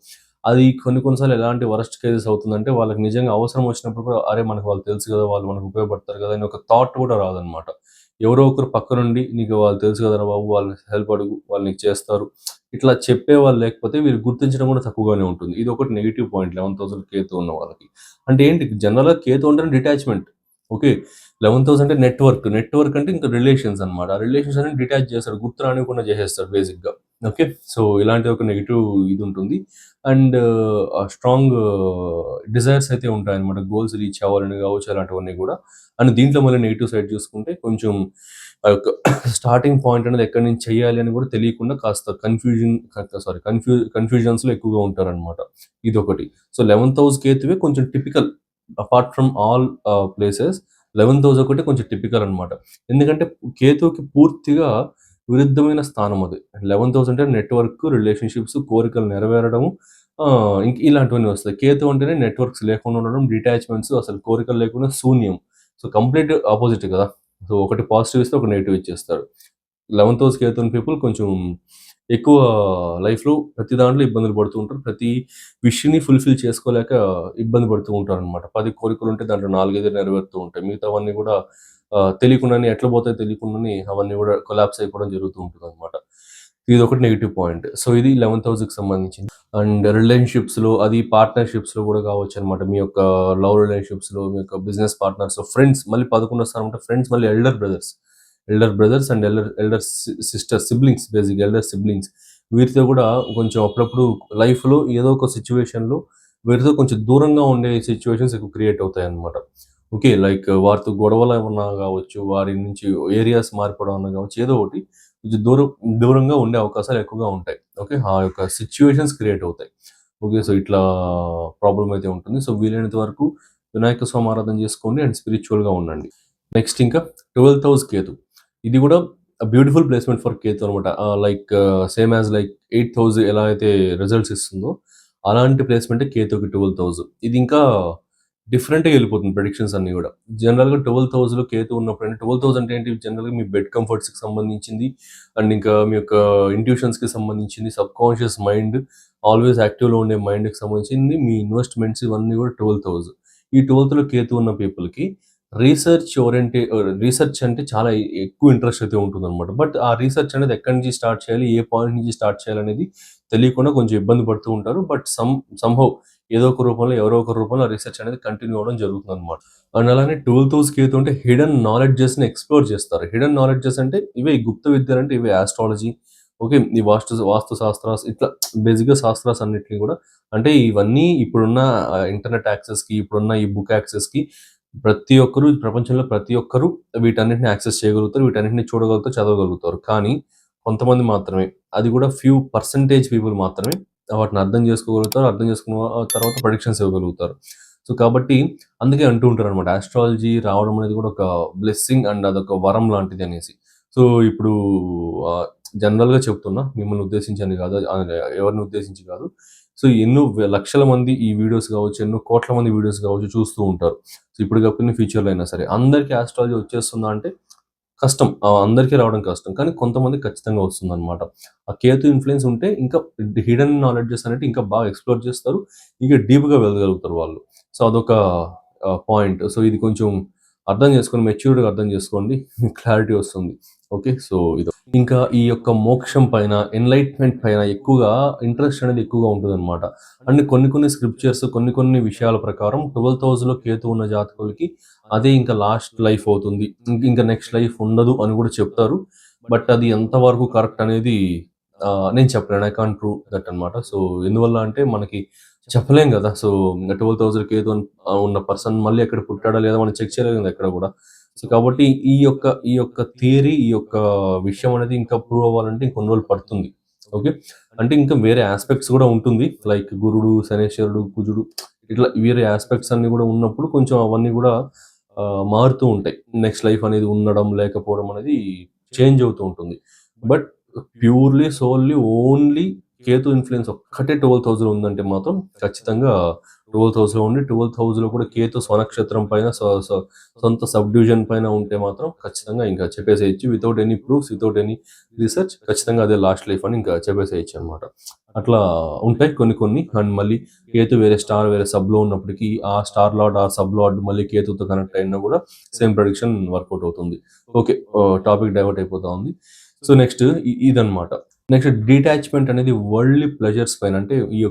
అది కొన్ని సార్లు ఎలాంటి వరస్ట్ కేసెస్ అవుతుందంటే వాళ్ళకి నిజంగా అవసరం వచ్చినప్పుడు కూడా అరే! మనకు వాళ్ళు తెలుసు కదా! వాళ్ళు మనకు ఉపయోగపడతారు కదా! అని ఒక థాట్ కూడా రాదనమాట. ఎవరో ఒకరు పక్కనుండి నీకు వాళ్ళు తెలుసు కదరా బాబు! వాళ్ళని హెల్ప్ అడుగు. వాళ్ళు నీకు చేస్తారు. ఇట్లా చెప్పేవాళ్ళు లేకపోతే వీళ్ళు గుర్తించడం కూడా తక్కువగానే ఉంటుంది. ఇదొకటి నెగెటివ్ పాయింట్ 11,000 కేతు ఉన్న వాళ్ళకి. అంటే ఏంటి జనరల్‌గా కేతు అంటేనే డిటాచ్‌మెంట్. ఓకే. 11,000 అంటే నెట్‌వర్క్. నెట్‌వర్క్ అంటే ఇంకా రిలేషన్స్ అన్నమాట. ఆ రిలేషన్స్ అన్ని డిటాచ్ చేస్తాడు. గుర్తు రానివ్వకుండా చేసేస్తాడు బేసిక్‌గా. ఓకే. సో, ఇలాంటి ఒక నెగెటివ్ ఇదుంటుంది. అండ్ స్ట్రాంగ్ డిజైర్స్ అయితే ఉంటాయన్నమాట. గోల్స్ రీచ్ అవ్వాలని కావచ్చు అలాంటివన్నీ కూడా. అండ్ దీంట్లో మళ్ళీ నెగెటివ్ సైడ్ చూసుకుంటే కొంచెం ఆ యొక్క స్టార్టింగ్ పాయింట్ అనేది ఎక్కడి నుంచి చేయాలి అని కూడా తెలియకుండా కాస్త కన్‌ఫ్యూజన్స్‌లో ఎక్కువగా ఉంటారన్నమాట. ఇదొకటి. సో, 11థ్ హౌస్ కేతువే కొంచెం typical apart from all places 11థ్ హౌస్ ఒకటి కొంచెం టిపికల్ అన్నమాట. ఎందుకంటే కేతువుకి పూర్తిగా విరుద్ధమైన స్థానం అది. 11థ్ హౌస్ అంటే నెట్‌వర్క్, రిలేషన్‌షిప్స్, కోరికలు నెరవేరడము ఇంక ఇలాంటివన్నీ వస్తాయి. కేతు అంటేనే నెట్‌వర్క్స్ లేకుండా ఉండడం, డిటాచ్‌మెంట్స్ అసలు కోరికలు లేకుండా శూన్యం. సో, కంప్లీట్ అపోజిట్ కదా! సో, ఒకటి పాజిటివ్ ఇస్తే, ఒకటి నెగెటివ్ ఇచ్చేస్తాడు. 11థ్ హౌస్ కేతు ఉన్న పీపుల్ కొంచెం ఎక్కువ లైఫ్‌లో ప్రతి దాంట్లో ఇబ్బందులు పడుతూ ఉంటారు. ప్రతి విష్‌ని ఫుల్‌ఫిల్ చేసుకోలేక ఇబ్బంది పడుతూ ఉంటారనమాట. 10 కోరికలుంటే దాంట్లో 4, 5 నెరవేరుతూ ఉంటాయి. మిగతావన్నీ కూడా తెలియకుండానే ఎట్లా పోతాయో తెలియకుండానే అవన్నీ కూడా కొలాప్స్ అయిపోవడం జరుగుతూ ఉంటుందనమాట. ఇదొకటి నెగెటివ్ పాయింట్. సో, ఇది 11థ్ హౌస్‌కి సంబంధించింది. అండ్ రిలేషన్‌షిప్స్‌లో అది పార్ట్నర్‌షిప్స్‌లో కూడా కావచ్చనమాట. మీ యొక్క లవ్ రిలేషన్‌షిప్స్‌లో, మీ యొక్క బిజినెస్ పార్ట్నర్స్‌లో, ఫ్రెండ్స్ మళ్ళీ 11 స్థానం అంటే ఫ్రెండ్స్ మళ్ళీ elder brothers. Elder brothers and elder sisters, siblings బేసిక్‌గా ఎల్డర్ సిబ్లింగ్స్. వీరితో కూడా కొంచెం అప్పుడప్పుడు లైఫ్‌లో ఏదో ఒక సిట్యుయేషన్‌లో వీరితో కొంచెం దూరంగా ఉండే సిట్యుయేషన్స్ ఎక్కువ క్రియేట్ అవుతాయన్నమాట. ఓకే. లైక్ వారితో గొడవలు ఏమన్నా గావచ్చు, వారి నుంచి ఏరియాస్ మారిపోవడం అన్నా గావచ్చు, ఏదో ఒకటి కొంచెం దూరంగా ఉండే అవకాశాలు ఎక్కువగా ఉంటాయి. ఓకే. ఆ యొక్క సిట్యుయేషన్స్ క్రియేట్ అవుతాయి. ఓకే. సో, ఇట్లా ప్రాబ్లమ్ అయితే ఉంటుంది. సో, వీలైనంత వరకు వినాయక స్వామి ఆరాధన చేసుకోండి అండ్ స్పిరిచ్యువల్‌గా ఉండండి. నెక్స్ట్ ఇంకా 12థ్ హౌస్ కేతు. ఇది కూడా బ్యూటిఫుల్ ప్లేస్‌మెంట్ ఫర్ కేతు అనమాట. లైక్ సేమ్ యాస్ లైక్ 8థ్ హౌస్ ఎలా అయితే రిజల్ట్స్ ఇస్తుందో, అలాంటి ప్లేస్‌మెంటే కేతుకి 12థ్ హౌస్. ఇది ఇంకా డిఫరెంట్‌గా ఎళ్ళిపోతుంది ప్రెడిక్షన్స్ అన్నీ గూడా. జనరల్‌గా 12థ్ హౌస్‌లో కేతు ఉన్నప్పుడంటే 12థ్ హౌస్ అంటే ఏంటి? జనరల్‌గా మీ బెడ్ కంఫర్ట్స్‌కి సంబంధించింది అండ్ ఇంకా మీ యొక్క ఇంట్యూషన్స్‌కి సంబంధించింది, సబ్‌కాన్షియస్ మైండ్ ఆల్వేస్ యాక్టివ్‌లో ఉండే మైండ్‌కి సంబంధించింది, మీ ఇన్వెస్ట్‌మెంట్స్ ఇవన్నీ గూడా 12థ్ హౌస్. ఈ 12థ్‌లో కేతు ఉన్న పీపుల్‌కి రీసెర్చ్ అంటే చాలా ఎక్కువ ఇంట్రెస్ట్ అయితే ఉంటుందన్నమాట. బట్ ఆ రీసెర్చ్ అనేది ఎక్కడి నుంచి స్టార్ట్ చేయాలి? ఏ పాయింట్ నుంచి స్టార్ట్ చేయాలనేది తెలియకుండా కొంచెం ఇబ్బంది పడుతూ ఉంటారు. బట్ సమ్‌హౌ ఏదో ఒక రూపంలో, ఎవరో ఒక రూపంలో ఆ రిసర్చ్ అనేది కంటిన్యూ అవ్వడం జరుగుతుందన్నమాట. అండ్ అలానే 12థ్ హౌస్ కేతు అంటే హిడెన్ నాలెడ్జెస్‌ని ఎక్స్‌ప్లోర్ చేస్తారు. హిడెన్ నాలెడ్జెస్ అంటే ఇవే ఈ గుప్త విద్యలంటే ఇవే ఆస్ట్రాలజీ, ఓకే. ఈ వాస్తు శాస్త్రాస్ ఇట్లా బేసిక్‌గా శాస్త్రాస్ అన్నిటిని కూడా అంటే ఇవన్నీ ఇప్పుడున్న ఇంటర్నెట్ యాక్సెస్‌కి, ఇప్పుడున్న ఈ బుక్ యాక్సెస్‌కి ప్రతి ఒక్కరు ప్రపంచంలో ప్రతి ఒక్కరు వీటన్నిటిని యాక్సెస్ చేయగలుగుతారు. వీటన్నిటిని చూడగలుగుతారు, చదవగలుగుతారు. కానీ కొంతమంది మాత్రమే, అది కూడా ఫ్యూ పర్సెంటేజ్ పీపుల్ మాత్రమే వాటిని అర్థం చేసుకోగలుగుతారు. అర్థం చేసుకున్న తర్వాత ప్రెడిక్షన్స్ ఇవ్వగలుగుతారు. సో, కాబట్టి అందుకే అంటూ ఉంటారనమాట. ఆస్ట్రాలజీ రావడం అనేది కూడా ఒక బ్లెస్సింగ్ అండ్ అదొక వరం లాంటిది అనేసి. సో, ఇప్పుడు ఆహ్, జనరల్‌గా చెప్తున్నా. మిమ్మల్ని ఉద్దేశించి అని కాదు. ఎవరిని ఉద్దేశించి కాదు. సో, ఎన్నో లక్షల మంది ఈ వీడియోస్ కావచ్చు, ఎన్నో కోట్ల మంది వీడియోస్ కావచ్చు చూస్తూ ఉంటారు. సో, ఇప్పుడు కాకపోయినా ఫ్యూచర్‌లో అయినా సరే. అందరికి ఆస్ట్రాలజీ వచ్చేస్తుందా అంటే కష్టం. అందరికీ రావడం కష్టం. కానీ కొంతమందికి ఖచ్చితంగా వస్తుందనమాట. ఆ కేతు ఇన్‌ఫ్లూయెన్స్ ఉంటే ఇంకా హిడెన్ నాలెడ్జెస్ అనేటివి ఇంకా బాగా ఎక్స్‌ప్లోర్ చేస్తారు. ఇంకా డీప్‌గా వెళ్ళగలుగుతారు వాళ్ళు. సో, అదొక పాయింట్. సో, ఇది కొంచెం అర్థం చేసుకొని మెచ్యూర్డ్‌గా అర్థం చేసుకోండి. మీకు క్లారిటీ వస్తుంది. ఓకే. సో, ఇంకా ఈ యొక్క మోక్షం పైన, ఎన్‌లైట్‌మెంట్ పైన ఎక్కువగా ఇంట్రెస్ట్ అనేది ఎక్కువగా ఉంటుందనమాట. అండ్ కొన్ని స్క్రిప్చర్స్ కొన్ని విషయాల ప్రకారం 12థ్ హౌస్‌లో కేతు ఉన్న జాతకులకి అదే ఇంకా లాస్ట్ లైఫ్ అవుతుంది. ఇంకా నెక్స్ట్ లైఫ్ ఉండదు అని కూడా చెప్తారు. బట్ అది ఎంతవరకు కరెక్ట్ అనేది నేను చెప్పలేను. ఐ కాంట్ ప్రూవ్ దట్ అనమాట. సో, ఎందువల్ల అంటే మనకి చెప్పలేం గదా! సో, 12,000 కేతు ఉన్న పర్సన్ మళ్ళీ ఎక్కడ పుట్టాడా లేదా మనం చెక్ చేయలేం గదా! ఎక్కడ గూడా. సో, కాబట్టి ఈ యొక్క థియరీ, ఈ యొక్క విషయం అనేది ఇంకా ప్రూవ్ అవ్వాలంటే ఇంకొన్ని రోజులు పడుతుంది. ఓకే. అంటే ఇంకా వేరే యాస్పెక్ట్స్ గూడా ఉంటుంది. లైక్ గురుడు, శనేశ్వరుడు, కుజుడు ఇట్లా వేరే యాస్పెక్ట్స్ అన్నీ గూడా ఉన్నప్పుడు కొంచెం అవన్నీ గూడా మారుతూ ఉంటాయి. నెక్స్ట్ లైఫ్ అనేది ఉండడం, లేకపోవడం అనేది చేంజ్ అవుతూ ఉంటుంది. But purely, solely, only Ketu influence ఒక్కటే 12,000 ఉందంటే మాత్రం ఖచ్చితంగా 12th హౌస్లో ఉండి 12th హౌస్లో కూడా కేతు స్వనక్షత్రం పైన సొంత సబ్ డివిజన్ పైన ఉంటే మాత్రం ఖచ్చితంగా ఇంకా చెప్పేసేయచ్చు without any proofs, without any research, ఖచ్చితంగా అదే లాస్ట్ లైఫ్ అని ఇంకా చెప్పేసేయచ్చు అనమాట. అట్లా ఉంటాయి కొన్ని. అండ్ మళ్ళీ కేతు వేరే స్టార్ వేరే సబ్లో ఉన్నప్పటికీ ఆ స్టార్ లార్డ్ ఆ సబ్ లార్డ్ మళ్ళీ కేతుతో కనెక్ట్ అయినా కూడా సేమ్ ప్రెడిక్షన్ వర్కౌట్ అవుతుంది. ఓకే, టాపిక్ డైవర్ట్ అయిపోతా ఉంది. సో నెక్స్ట్ ఇదన్నమాట. నెక్స్ట్ డిటాచ్మెంట్ అనేది వరల్డ్లీ ప్లెజర్స్ పైన, అంటే ఈ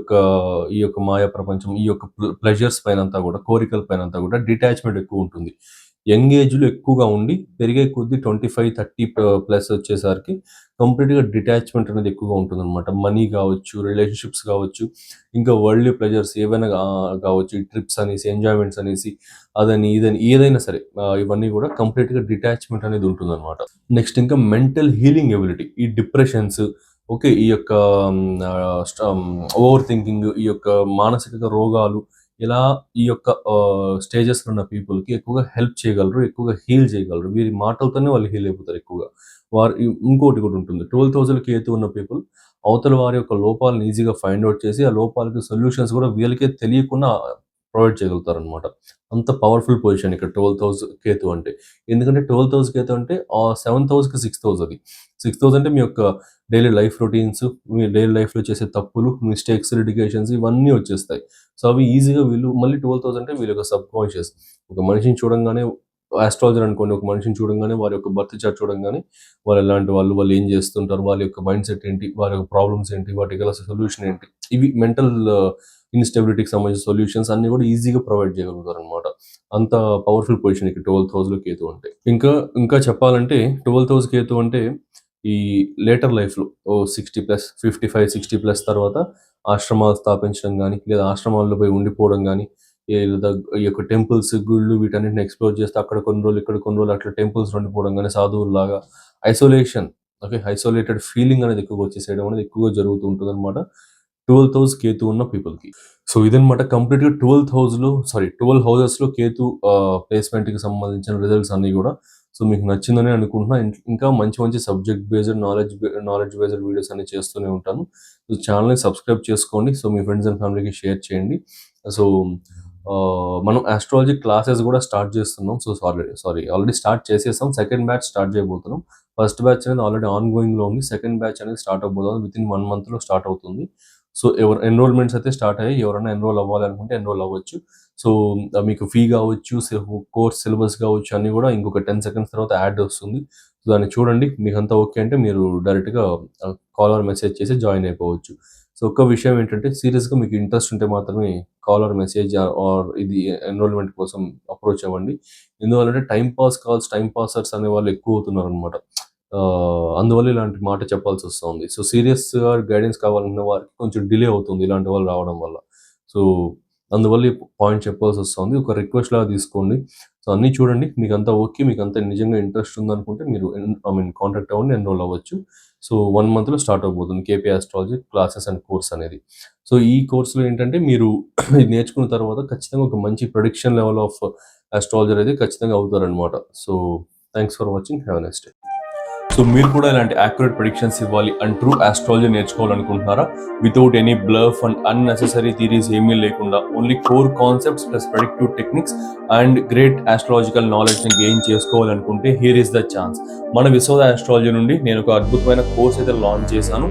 యొక్క మాయా ప్రపంచం, ఈ యొక్క ప్లెజర్స్ పైన అంతా కూడా, కోరికల పైన అంతా కూడా డిటాచ్మెంట్ ఎక్కువ ఉంటుంది. యంగ్ ఏజ్లో ఎక్కువగా ఉండి పెరిగే కొద్దీ 25-30 ప్లస్ వచ్చేసరికి కంప్లీట్గా డిటాచ్మెంట్ అనేది ఎక్కువగా ఉంటుంది అనమాట. మనీ కావచ్చు, రిలేషన్షిప్స్ కావచ్చు, ఇంకా వరల్డ్లీ ప్లెజర్స్ ఏవైనా కావచ్చు, ట్రిప్స్ అనేసి, ఎంజాయ్మెంట్స్ అనేసి, అదని ఇదని ఏదైనా సరే ఇవన్నీ కూడా కంప్లీట్గా డిటాచ్మెంట్ అనేది ఉంటుంది అనమాట. నెక్స్ట్ ఇంకా మెంటల్ హీలింగ్ ఎబిలిటీ, ఈ డిప్రెషన్స్, ఓకే, ఈ యొక్క ఓవర్ థింకింగ్, ఈ యొక్క మానసిక రోగాలు, ఇలా ఈ యొక్క స్టేజెస్లో ఉన్న పీపుల్కి ఎక్కువగా హెల్ప్ చేయగలరు, ఎక్కువగా హీల్ చేయగలరు. వీరి మాటలతోనే వాళ్ళు హీల్ అయిపోతారు ఎక్కువగా. వారు ఇంకోటి కూడా ఉంటుంది, 12th హౌస్లో కేతు ఉన్న పీపుల్ అవతల వారి యొక్క లోపాలను ఈజీగా ఫైండ్ అవుట్ చేసి ఆ లోపాలకి సొల్యూషన్స్ కూడా వీళ్ళకే తెలియకుండా ప్రొవైడ్ చేయగలుగుతారు అనమాట. అంత పవర్ఫుల్ పొజిషన్ ఇక్కడ 12th హౌస్ కేతు అంటే. ఎందుకంటే 12th హౌస్ కేతు అంటే 7th హౌస్కి 6th హౌస్, అది 6th హౌస్ అంటే మీ యొక్క డైలీ లైఫ్ రొటీన్స్, మీ డైలీ లైఫ్లో చేసే తప్పులు, మిస్టేక్స్, లిటిగేషన్స్ ఇవన్నీ వచ్చేస్తాయి. సో అవి ఈజీగా వీళ్ళు మళ్ళీ 12th హౌస్ అంటే వీళ్ళ యొక్క సబ్ కాన్షియస్. ఒక మనిషిని చూడంగానే, ఆస్ట్రాలజర్ అనుకోండి, ఒక మనిషిని చూడంగానే వారి యొక్క బర్త్ చార్ట్ చూడంగానే వాళ్ళు ఎలాంటి వాళ్ళు ఏం చేస్తుంటారు, వాళ్ళ యొక్క మైండ్ సెట్ ఏంటి, వారి యొక్క ప్రాబ్లమ్స్ ఏంటి, వాటికి గల సొల్యూషన్ ఏంటి, ఇవి మెంటల్ ఇన్స్టెబిలిటీకి సంబంధించిన సొల్యూషన్స్ అన్ని కూడా ఈజీగా ప్రొవైడ్ చేయగలుగుతారు అనమాట. అంత పవర్ఫుల్ పొజిషన్ ఇక్కడ 12th హౌస్లో కేతు అంటే. ఇంకా చెప్పాలంటే 12th హౌస్ కేతు అంటే ఈ లేటర్ లైఫ్లో 60+, 55-60+ తర్వాత ఆశ్రమాలు స్థాపించడం కానీ, లేదా ఆశ్రమాల్లో పోయి ఉండిపోవడం కానీ, లేదా ఈ యొక్క టెంపుల్స్, గుళ్ళు వీటన్నిటిని ఎక్స్ప్లోర్ చేస్తే అక్కడ కొన్ని రోజులు, ఇక్కడ కొన్ని రోజులు అట్లా టెంపుల్స్ ఉండిపోవడం కానీ, సాధువుల్లాగా ఐసోలేషన్, ఓకే, ఐసోలేటెడ్ ఫీలింగ్ అనేది ఎక్కువగా వచ్చేసేయడం అనేది ఎక్కువగా జరుగుతూ ఉంటుంది అనమాట 12th హౌస్ కేతు ఉన్న పీపుల్కి. సో ఇదనమాట కంప్లీట్గా 12 హౌసెస్లో కేతు ప్లేస్మెంట్కి సంబంధించిన రిజల్ట్స్ అన్నీ కూడా. సో మీకు నచ్చిందని అనుకుంటున్నా. ఇంకా మంచి subject based, knowledge based videos అన్ని చేస్తూనే ఉంటాను. సో ఛానల్ని సబ్స్క్రైబ్ చేసుకోండి. సో మీ ఫ్రెండ్స్ అండ్ ఫ్యామిలీకి షేర్ చేయండి. సో మనం ఆస్ట్రాలజీ క్లాసెస్ కూడా స్టార్ట్ చేస్తున్నాం. సో ఆల్రెడీ స్టార్ట్ చేసేసాం. సెకండ్ బ్యాచ్ స్టార్ట్ చేయబోతున్నాం. ఫస్ట్ బ్యాచ్ అనేది ఆల్రెడీ ఆన్గోయింగ్లో ఉంది. సెకండ్ బ్యాచ్ అనేది స్టార్ట్ అవబోతుంది. విత్ ఇన్ 1 monthలో స్టార్ట్ అవుతుంది. సో ఎన్రోల్మెంట్స్ అయితే స్టార్ట్ అయ్యాయి. ఎవరైనా ఎన్రోల్ అవ్వాలనుకుంటే ఎన్రోల్ అవ్వచ్చు. సో మీకు ఫీ కావచ్చు, కోర్స్ సిలబస్ కావచ్చు, అన్నీ కూడా ఇంకొక 10 seconds తర్వాత యాడ్ వస్తుంది. సో దాన్ని చూడండి. మీకు అంతా ఓకే అంటే మీరు డైరెక్ట్గా కాల్ ఆర్ మెసేజ్ చేసి జాయిన్ అయిపోవచ్చు. సో ఒక్క విషయం ఏంటంటే, సీరియస్గా మీకు ఇంట్రెస్ట్ ఉంటే మాత్రమే కాల్ ఆర్ మెసేజ్ ఆర్ ఇది ఎన్రోల్మెంట్ కోసం అప్రోచ్ అవ్వండి. ఎందువల్లంటే టైం పాసర్స్ అనే వాళ్ళు ఎక్కువ అవుతున్నారు అనమాట. అందువల్ల ఇలాంటి మాట చెప్పాల్సి వస్తుంది. సో సీరియస్గా గైడెన్స్ కావాలన్న వారికి కొంచెం డిలే అవుతుంది ఇలాంటి వాళ్ళు రావడం వల్ల. సో అందువల్ల ఈ పాయింట్ చెప్పాల్సి వస్తుంది. ఒక రిక్వెస్ట్ లాగా తీసుకోండి. సో అన్నీ చూడండి. మీకు అంతా ఓకే, మీకు అంతా నిజంగా ఇంట్రెస్ట్ ఉందనుకుంటే మీరు కాంటాక్ట్ అవ్వండి, ఎన్రోల్ అవ్వచ్చు. సో 1 monthలో స్టార్ట్ అవబోతుంది KP astrology classes and course అనేది. సో ఈ కోర్సులో ఏంటంటే మీరు ఇది నేర్చుకున్న తర్వాత ఖచ్చితంగా ఒక మంచి ప్రొడిక్షన్ లెవెల్ ఆఫ్ ఆస్ట్రాలజర్ అయితే ఖచ్చితంగా అవుతారనమాట. So thanks for watching. Have a nice day. So మీరు కూడా ఇలాంటి యాక్యురేట్ ప్రెడిక్షన్స్ ఇవ్వాలి అండ్ ట్రూ ఆస్ట్రాలజీ నేర్చుకోవాలనుకుంటున్నారా? Without any bluff and unnecessary theories ఏమీ లేకుండా only core concepts plus predictive techniques and great astrological నాలెడ్జ్ని గెయిన్ చేసుకోవాలనుకుంటే హియర్ ఇస్ ద ఛాన్స్. మన విశ్వద ఆస్ట్రాలజీ నుండి నేను ఒక అద్భుతమైన కోర్స్ అయితే లాంచ్ చేశాను.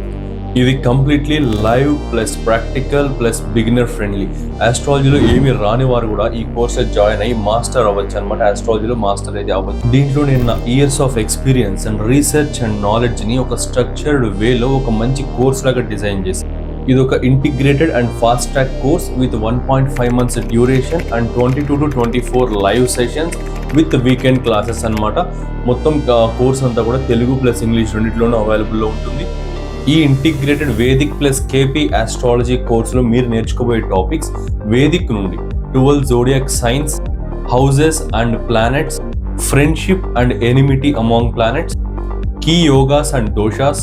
ఇది completely live plus practical plus beginner friendly. ఆస్ట్రాలజీలో ఏమి రాని వారు కూడా ఈ కోర్స్ జాయిన్ అయ్యి మాస్టర్ అవ్వచ్చు అనమాట. ఆస్ట్రాలజీలో మాస్టర్ అయితే అవ్వచ్చు. దీంట్లో నేను నా years of experience and research and నాలెడ్జ్ని ఒక స్ట్రక్చర్డ్ వేలో ఒక మంచి కోర్స్ లాగా డిజైన్ చేశాను. ఇది ఒక integrated and fast track course with 1.5 months duration and 22 to 24 live sessions with weekend classes అనమాట. మొత్తం కోర్స్ అంతా కూడా తెలుగు ప్లస్ ఇంగ్లీష్ రెండింటిలోనూ అవైలబుల్లో ఉంటుంది. ఈ integrated Vedic plus KP astrology కోర్సులో మీరు నేర్చుకోబోయే టాపిక్స్ వేదిక్ నుండి 12 zodiac signs, houses and planets, friendship and enmity among planets, key yogas and doshas,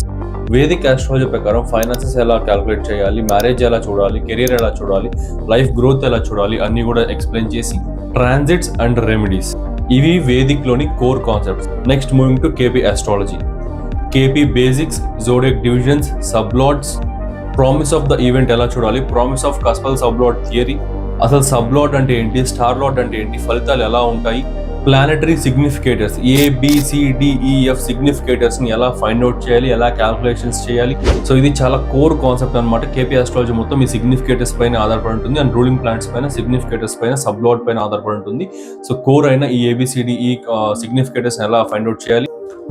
Vedic astrology ప్రకారం ఫైనాన్సెస్ ఎలా క్యాలిక్యులేట్ చేయాలి, మ్యారేజ్ ఎలా చూడాలి, కెరీర్ ఎలా చూడాలి, లైఫ్ గ్రోత్ ఎలా చూడాలి అన్నీ కూడా ఎక్స్ప్లెయిన్ చేసి, ట్రాన్సిట్స్ అండ్ రెమెడీస్, ఇవి వేదిక్లోని core concepts. Next moving to KP astrology. KP basics, zodiac divisions, sublords, promise of the event ఎలా చూడాలి, promise of cuspal sublord theory, అసలు సబ్ లాట్ అంటే ఏంటి, స్టార్ లాట్ అంటే ఏంటి, ఫలితాలు ఎలా ఉంటాయి, ప్లానెటరీ సిగ్నిఫికేటర్స్ ABCDEF సిగ్నిఫికేటర్స్ ని ఎలా ఫైండ్ అవుట్ చేయాలి, ఎలా క్యాల్కులేషన్స్ చేయాలి. సో ఇది చాలా కోర్ కాన్సెప్ట్ అనమాట. KP ఆస్ట్రాలజీ మొత్తం ఈ సిగ్నిఫికేటర్స్ పైన ఆధారపడి ఉంటుంది అండ్ రూలింగ్ ప్లానెట్స్ పైన, సిగ్నిఫికేటర్స్ పైన, సబ్ లాట్ పైన ఆధారపడి ఉంటుంది. సో కోర్ అయిన ఈ ABCDE సిగ్నిఫికేటర్స్ ఎలా ఫైండ్ అవుట్ చేయాలి,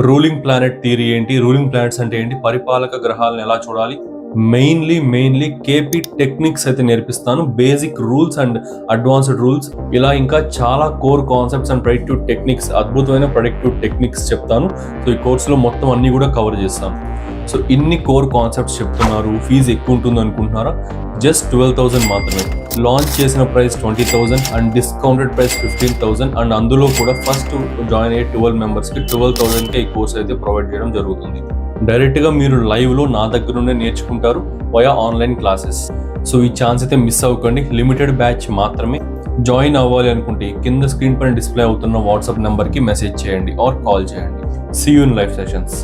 రూలింగ్ ప్లానెట్ థియరీ ఏంటి, రూలింగ్ ప్లానెట్స్ అంటే ఏంటి, పరిపాలక గ్రహాలను ఎలా చూడాలి, మెయిన్లీ KP టెక్నిక్స్ అయితే నేర్పిస్తాను. Basic rules and advanced rules, ఇలా ఇంకా చాలా core concepts and predictive techniques, అద్భుతమైన ప్రెడిక్టివ్ టెక్నిక్స్ చెప్తాను. సో ఈ కోర్సులో మొత్తం అన్ని కూడా కవర్ చేస్తాను. సో ఇన్ని కోర్ కాన్సెప్ట్స్ చెప్తున్నారు, ఫీజు ఎక్కువ ఉంటుంది అనుకుంటున్నారా? జస్ట్ 12,000 మాత్రమే. లాంచ్ చేసిన price 20,000 and discounted price 15,000 and అందులో కూడా ఫస్ట్ జాయిన్ అయ్యే 12 మెంబర్స్కి 12,000కే ఈ కోర్స్ అయితే ప్రొవైడ్ చేయడం జరుగుతుంది. డైరెక్ట్గా మీరు లైవ్లో నా దగ్గర నుండే నేర్చుకుంటారు వయా ఆన్లైన్ క్లాసెస్. సో ఈ ఛాన్స్ అయితే మిస్ అవ్వకండి. లిమిటెడ్ బ్యాచ్ మాత్రమే. జాయిన్ అవ్వాలి అనుకుంటే కింద స్క్రీన్ పైన డిస్ప్లే అవుతున్న వాట్సాప్ నెంబర్కి మెసేజ్ చేయండి ఆర్ కాల్ చేయండి. See you in live sessions.